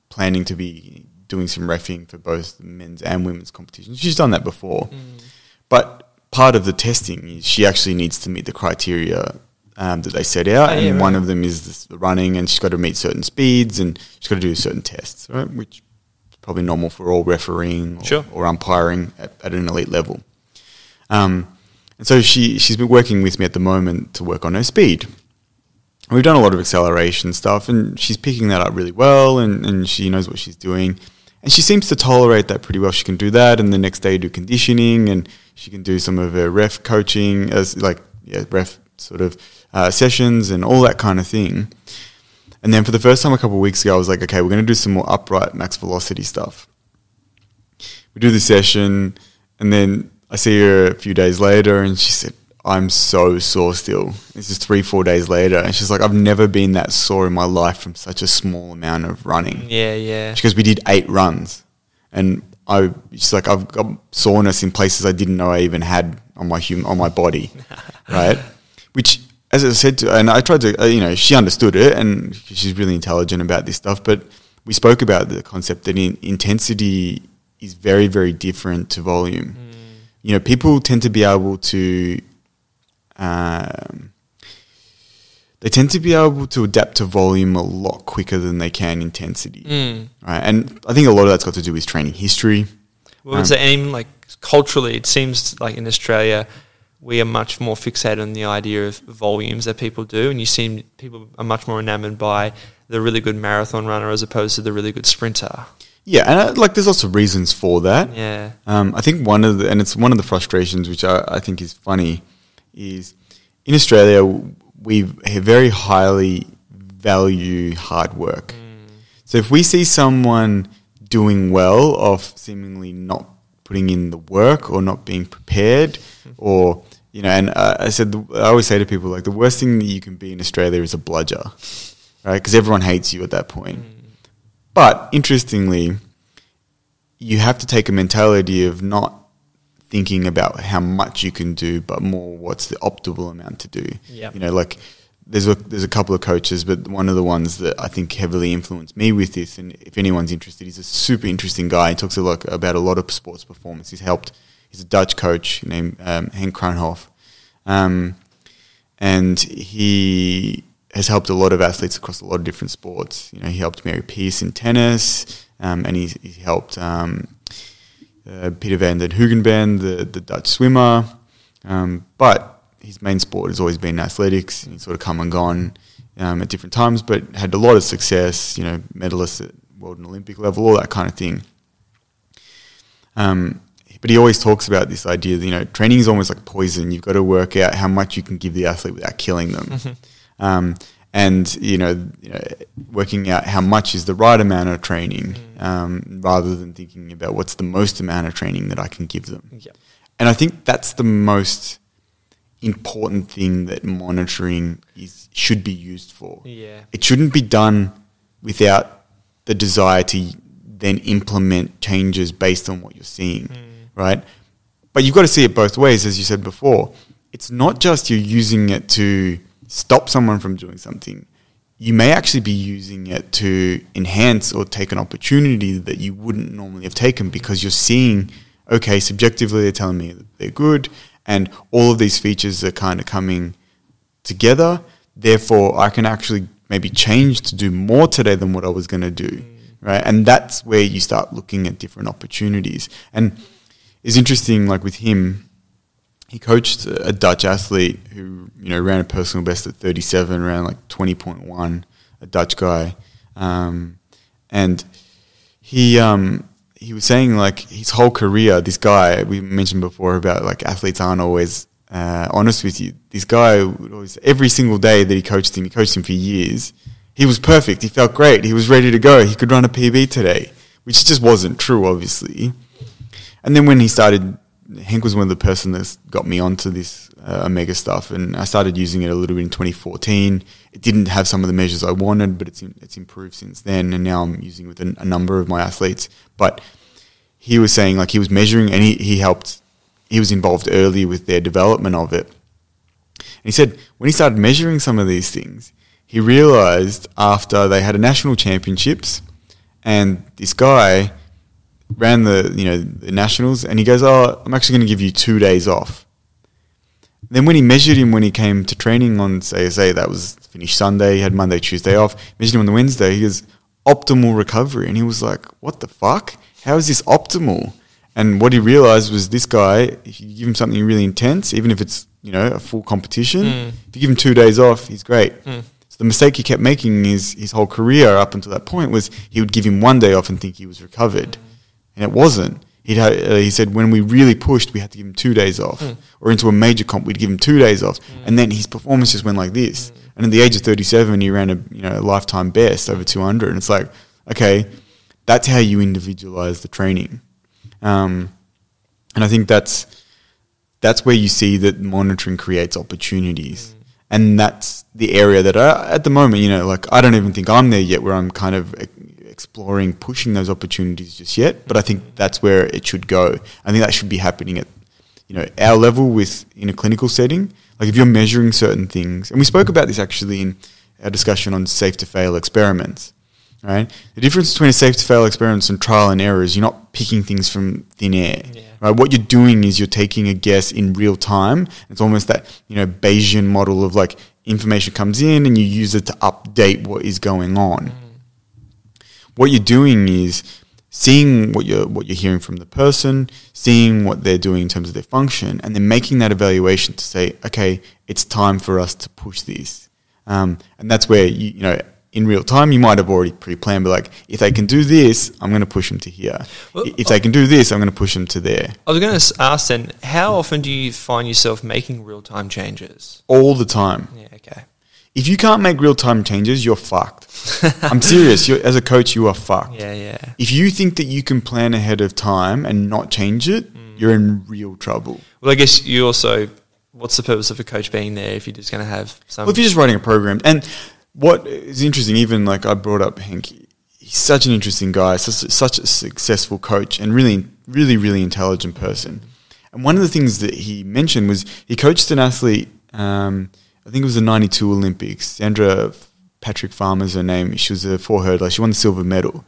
planning to be doing some reffing for both men's and women's competitions. She's done that before, but part of the testing is she actually needs to meet the criteria that they set out, and one of them is the running, and she's got to meet certain speeds, and she's got to do certain tests, right? Which is probably normal for all refereeing or umpiring at an elite level. And so she's been working with me at the moment to work on her speed. We've done a lot of acceleration stuff, and she's picking that up really well, and she knows what she's doing. And she seems to tolerate that pretty well. She can do that, and the next day do conditioning, and she can do some of her ref coaching, ref sort of sessions and all that kind of thing. And then for the first time a couple of weeks ago, I was like, okay, we're going to do some more upright max velocity stuff. We do the session, and then I see her a few days later, and she said, I'm so sore still. This is 3-4 days later. And she's like, I've never been that sore in my life from such a small amount of running. Yeah. Because we did 8 runs. And she's like, I've got soreness in places I didn't know I even had on my body. Right? Which, as I said to her, and I tried to, she understood it, and she's really intelligent about this stuff. But we spoke about the concept that intensity is very, very different to volume. You know, people tend to be able to adapt to volume a lot quicker than they can intensity. Right? And I think a lot of that's got to do with training history. Well, is there any, like, culturally, it seems like in Australia, we are much more fixated on the idea of volumes that people do, and you see people are much more enamored by the really good marathon runner as opposed to the really good sprinter. Yeah, and there's lots of reasons for that. Yeah. I think it's one of the frustrations, which I think is funny, is in Australia we very highly value hard work. So if we see someone doing well off seemingly not putting in the work or not being prepared, or and I always say to people, like, the worst thing that you can be in Australia is a bludger, right? Because everyone hates you at that point. But interestingly, you have to take a mentality of not thinking about how much you can do, but more what's the optimal amount to do. Yep. Like there's a couple of coaches, but one of the ones that I think heavily influenced me with this, and if anyone's interested, he's a super interesting guy. He talks about a lot of sports performance. He's a Dutch coach named Henk Kruijnhof, and he has helped a lot of athletes across a lot of different sports. He helped Mary Pierce in tennis, and he helped Peter van den Hoogenband, the Dutch swimmer. But his main sport has always been athletics. He's sort of come and gone at different times, but had a lot of success, you know, medalists at world and Olympic level, all that kind of thing. But he always talks about this idea that, you know, training is almost like poison. You've got to work out how much you can give the athlete without killing them. And, you know, working out how much is the right amount of training, rather than thinking about what's the most amount of training that I can give them. Yep. And I think that's the most important thing that monitoring should be used for. Yeah. It shouldn't be done without the desire to then implement changes based on what you're seeing, right? But you've got to see it both ways, as you said before. It's not just you're using it to stop someone from doing something. You may actually be using it to enhance or take an opportunity that you wouldn't normally have taken, because you're seeing, okay, subjectively they're telling me that they're good, and all of these features are kind of coming together. Therefore, I can actually maybe change to do more today than what I was going to do, right? And that's where you start looking at different opportunities. And it's interesting, like with him, he coached a Dutch athlete who, you know, ran a personal best at 37, ran like 20.1, a Dutch guy. And he was saying, like, his whole career, this guy, we mentioned before about, like, athletes aren't always honest with you. This guy would always, every single day that he coached him for years, he was perfect. He felt great. He was ready to go. He could run a PB today, which just wasn't true, obviously. And then when he started, Hank was one of the person that got me onto this Omega stuff, and I started using it a little bit in 2014. It didn't have some of the measures I wanted, but it's improved since then, and now I'm using it with a number of my athletes. But he was saying, like, he was measuring, and he was involved early with their development of it. And he said when he started measuring some of these things, he realized after they had a national championships, and this guy ran the nationals, and he goes, "Oh, I'm actually going to give you 2 days off." Then when he measured him when he came to training on, say that was finished Sunday, he had Monday, Tuesday off, measured him on the Wednesday, he goes, "Optimal recovery." And he was like, "What the fuck? How is this optimal?" And what he realized was, this guy, if you give him something really intense, even if it's, you know, a full competition, if you give him 2 days off, he's great. So the mistake he kept making his whole career up until that point was he would give him 1 day off and think he was recovered. And it wasn't. He said when we really pushed, we had to give him 2 days off. Or into a major comp, we'd give him 2 days off. And then his performance just went like this. And at the age of 37, he ran a lifetime best over 200. And it's like, okay, that's how you individualize the training. And I think that's where you see that monitoring creates opportunities. And that's the area that at the moment, you know, like, I don't even think I'm there yet where I'm kind of exploring pushing those opportunities just yet, but I think that's where it should go. I think that should be happening at, you know, our level in a clinical setting. Like, if you're measuring certain things, and we spoke about this actually in our discussion on safe to fail experiments, right? The difference between a safe to fail experiments and trial and error is you're not picking things from thin air, right? What you're doing is you're taking a guess in real time. It's almost that, you know, Bayesian model of, like, information comes in and you use it to update what is going on. What you're doing is seeing what you're hearing from the person, seeing what they're doing in terms of their function, and then making that evaluation to say, okay, it's time for us to push this. And that's where, you know, in real time, you might have already pre-planned, but, like, if they can do this, I'm going to push them to here. Well, if they can do this, I'm going to push them to there. I was going to ask then, how often do you find yourself making real-time changes? All the time. Yeah, okay. If you can't make real-time changes, you're fucked. I'm serious. As a coach, you are fucked. Yeah. If you think that you can plan ahead of time and not change it, you're in real trouble. Well, I guess you also, what's the purpose of a coach being there if you're just going to have some... Well, if you're just writing a program. And what is interesting, even like I brought up Hank, he's such an interesting guy, such a successful coach, and really, really, really intelligent person. And one of the things that he mentioned was he coached an athlete, I think it was the 92 Olympics. Sandra Patrick Farmer's her name. She was a 4-hurdler. She won the silver medal.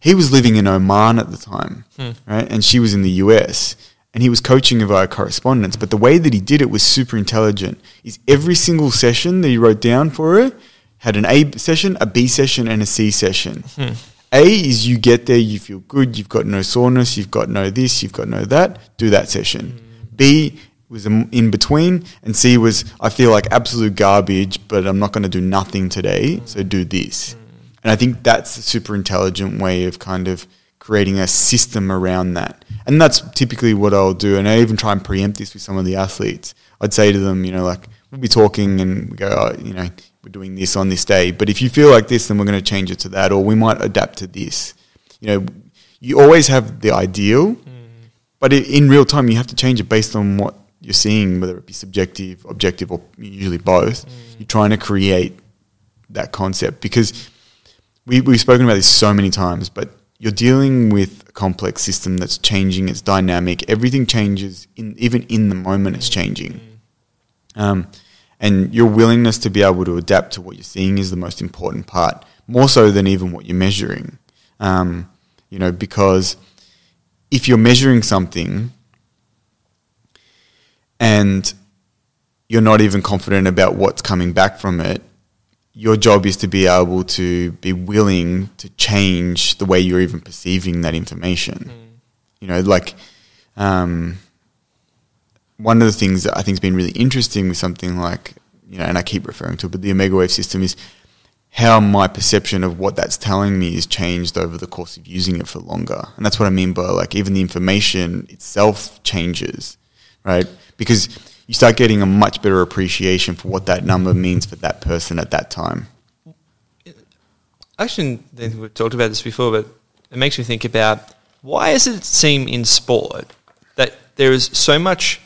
He was living in Oman at the time, right? And she was in the US. And he was coaching her via correspondence. But the way that he did it was super intelligent. Is every single session that he wrote down for her had an A session, a B session, and a C session. A is you get there, you feel good, you've got no soreness, you've got no this, you've got no that, do that session. B was in between, and C was, I feel like absolute garbage, but I'm not going to do nothing today, so do this. And I think that's a super intelligent way of kind of creating a system around that. And that's typically what I'll do, and I even try and preempt this with some of the athletes. I'd say to them, you know, like, we'll be talking and we go, oh, you know, we're doing this on this day, but if you feel like this, then we're going to change it to that, or we might adapt to this. You know, you always have the ideal, but in real time, you have to change it based on what you're seeing, whether it be subjective, objective, or usually both. You're trying to create that concept, because we've spoken about this so many times, but you're dealing with a complex system that's changing, it's dynamic, everything changes, even in the moment it's changing. And your willingness to be able to adapt to what you're seeing is the most important part, more so than even what you're measuring. You know, because if you're measuring something and you're not even confident about what's coming back from it, your job is to be able to be willing to change the way you're even perceiving that information. You know, like, one of the things that I think has been really interesting with something like, you know, and I keep referring to it, but the Omega Wave system, is how my perception of what that's telling me is changed over the course of using it for longer. And that's what I mean by, like, even the information itself changes, right? Because you start getting a much better appreciation for what that number means for that person at that time. Actually, we've talked about this before, but it makes me think about, why does it seem in sport that there is so much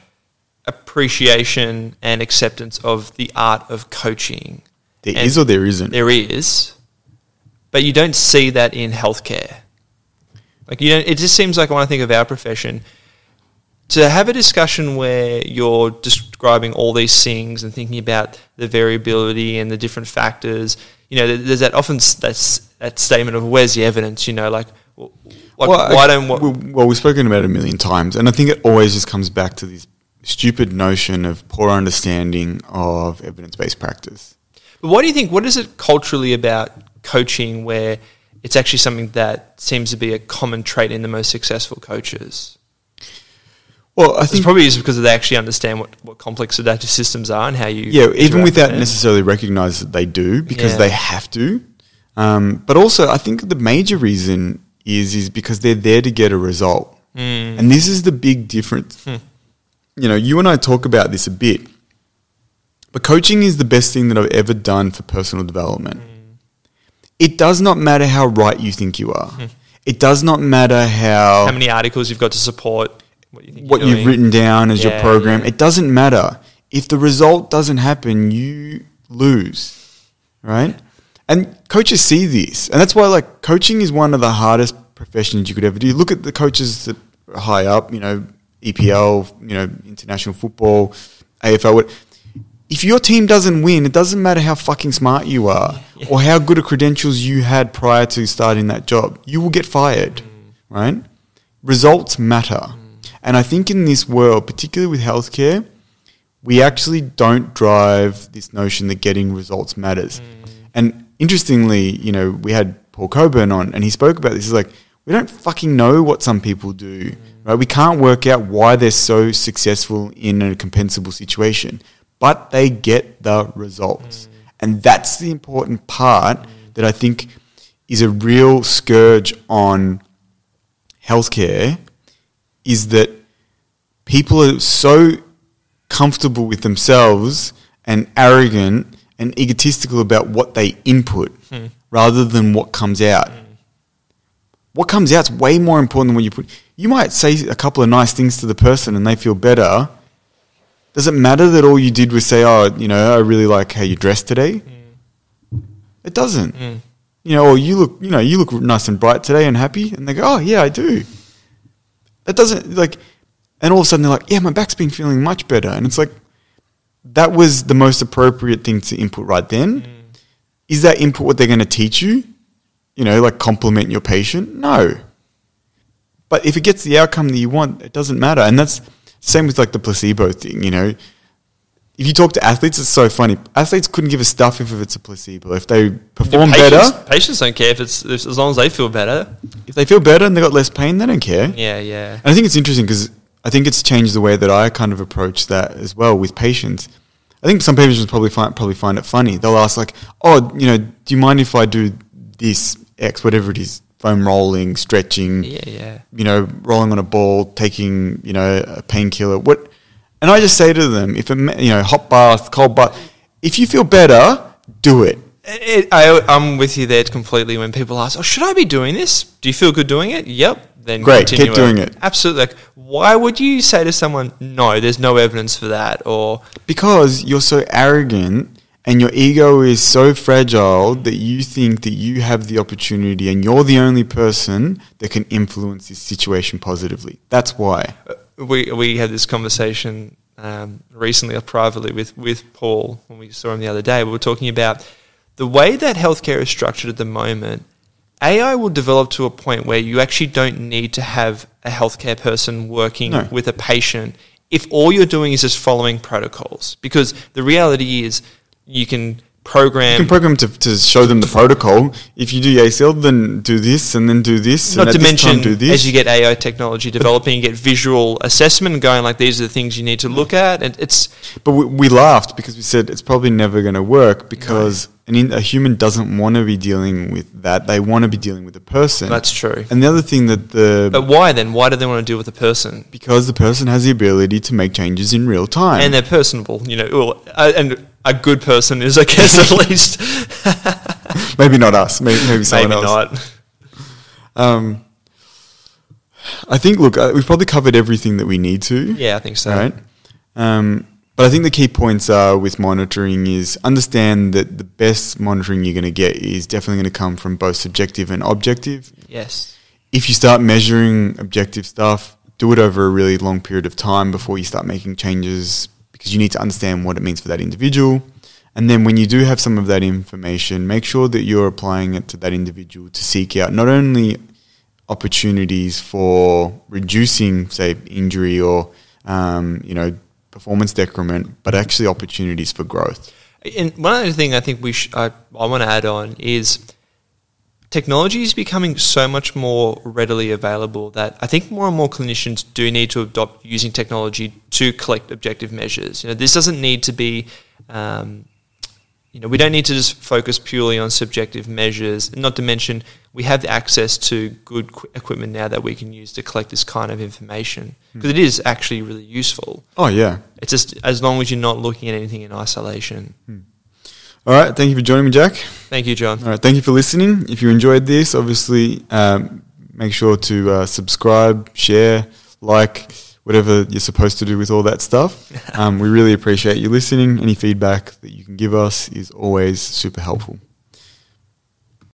appreciation and acceptance of the art of coaching? There is or there isn't? There is, but you don't see that in healthcare. Like, you don't. It just seems like, when I think of our profession, to have a discussion where you're describing all these things and thinking about the variability and the different factors, you know, there's that often that statement of, where's the evidence? You know, like, why don't Well, we've spoken about it a million times, and I think it always just comes back to this stupid notion of poor understanding of evidence-based practice. But what do you think? What is it culturally about coaching where it's actually something that seems to be a common trait in the most successful coaches? Well, I think probably is because they actually understand what complex adaptive systems are and how you... Yeah, even without necessarily recognise that they do, because they have to. But also, I think the major reason is because they're there to get a result. And this is the big difference. You know, you and I talk about this a bit, but coaching is the best thing that I've ever done for personal development. It does not matter how right you think you are. It does not matter how many articles you've got to support what you've written down as your program. It doesn't matter. If the result doesn't happen, you lose, right? And coaches see this. And that's why, like, coaching is one of the hardest professions you could ever do. Look at the coaches that are high up, you know, EPL, you know, international football, AFL. If your team doesn't win, it doesn't matter how fucking smart you are or how good of credentials you had prior to starting that job. You will get fired, right? Results matter. And I think in this world, particularly with healthcare, we actually don't drive this notion that getting results matters. And interestingly, you know, we had Paul Coburn on, and he spoke about this. He's like, we don't fucking know what some people do, right? We can't work out why they're so successful in a compensable situation, but they get the results. And that's the important part that I think is a real scourge on healthcare, is that people are so comfortable with themselves and arrogant and egotistical about what they input rather than what comes out. What comes out is way more important than what you put. You might say a couple of nice things to the person and they feel better. Does it matter that all you did was say, oh, you know, I really like how you dressed today? It doesn't. You know, or you look nice and bright today and happy. And they go, oh, yeah, I do. It doesn't, like, and all of a sudden they're like, yeah, my back's been feeling much better. And it's like, that was the most appropriate thing to input right then. Is that input what they're going to teach you? You know, like compliment your patient? No. But if it gets the outcome that you want, it doesn't matter. And that's the same with like the placebo thing, you know. if you talk to athletes, it's so funny. Athletes couldn't give a stuff if it's a placebo. If they perform better, patients don't care if as long as they feel better. If they feel better and they got less pain, they don't care. Yeah, yeah. And I think it's interesting because I think it's changed the way that I kind of approach that as well with patients. I think some patients probably find it funny. They'll ask like, "Oh, you know, do you mind if I do this X, whatever it is, foam rolling, stretching, you know, rolling on a ball, taking, you know, a painkiller, what?" And I just say to them, if you know, hot bath, cold bath, if you feel better, do it. I'm with you there completely. When people ask, "Oh, should I be doing this? Do you feel good doing it?" Yep. Then great, keep doing it. Absolutely. Like, why would you say to someone, "No, there's no evidence for that," or because you're so arrogant and your ego is so fragile that you think that you have the opportunity and you're the only person that can influence this situation positively. That's why. We had this conversation recently or privately with Paul when we saw him the other day. We were talking about the way that healthcare is structured at the moment. AI will develop to a point where you actually don't need to have a healthcare person working with a patient if all you're doing is just following protocols. Because the reality is you can program... You can program to show them the protocol. If you do ACL, then do this and then do this. Not to mention, as you get AI technology developing, you get visual assessment going like these are the things you need to look at. And But we laughed because we said it's probably never going to work because... a human doesn't want to be dealing with that. They want to be dealing with a person. That's true. And the other thing that But why then? Why do they want to deal with a person? Because the person has the ability to make changes in real time. And they're personable, you know. And a good person is, I guess, at least. Maybe not us. Maybe someone else. Maybe not. I think, look, we've probably covered everything that we need to. Yeah, I think so. Right? But I think the key points are with monitoring is understand that the best monitoring you're going to get is definitely going to come from both subjective and objective. Yes. If you start measuring objective stuff, do it over a really long period of time before you start making changes because you need to understand what it means for that individual. And then when you do have some of that information, make sure that you're applying it to that individual to seek out not only opportunities for reducing, say, injury or, you know, performance decrement, but actually opportunities for growth. And one other thing I think I want to add on is technology is becoming so much more readily available that I think more and more clinicians do need to adopt using technology to collect objective measures. You know, this doesn't need to be, you know, we don't need to just focus purely on subjective measures. Not to mention, we have access to good equipment now that we can use to collect this kind of information because it is actually really useful. Oh, yeah. It's just as long as you're not looking at anything in isolation. All right. Thank you for joining me, Jack. Thank you, John. All right. Thank you for listening. If you enjoyed this, obviously, make sure to subscribe, share, like, whatever you're supposed to do with all that stuff. We really appreciate you listening. Any feedback that you can give us is always super helpful.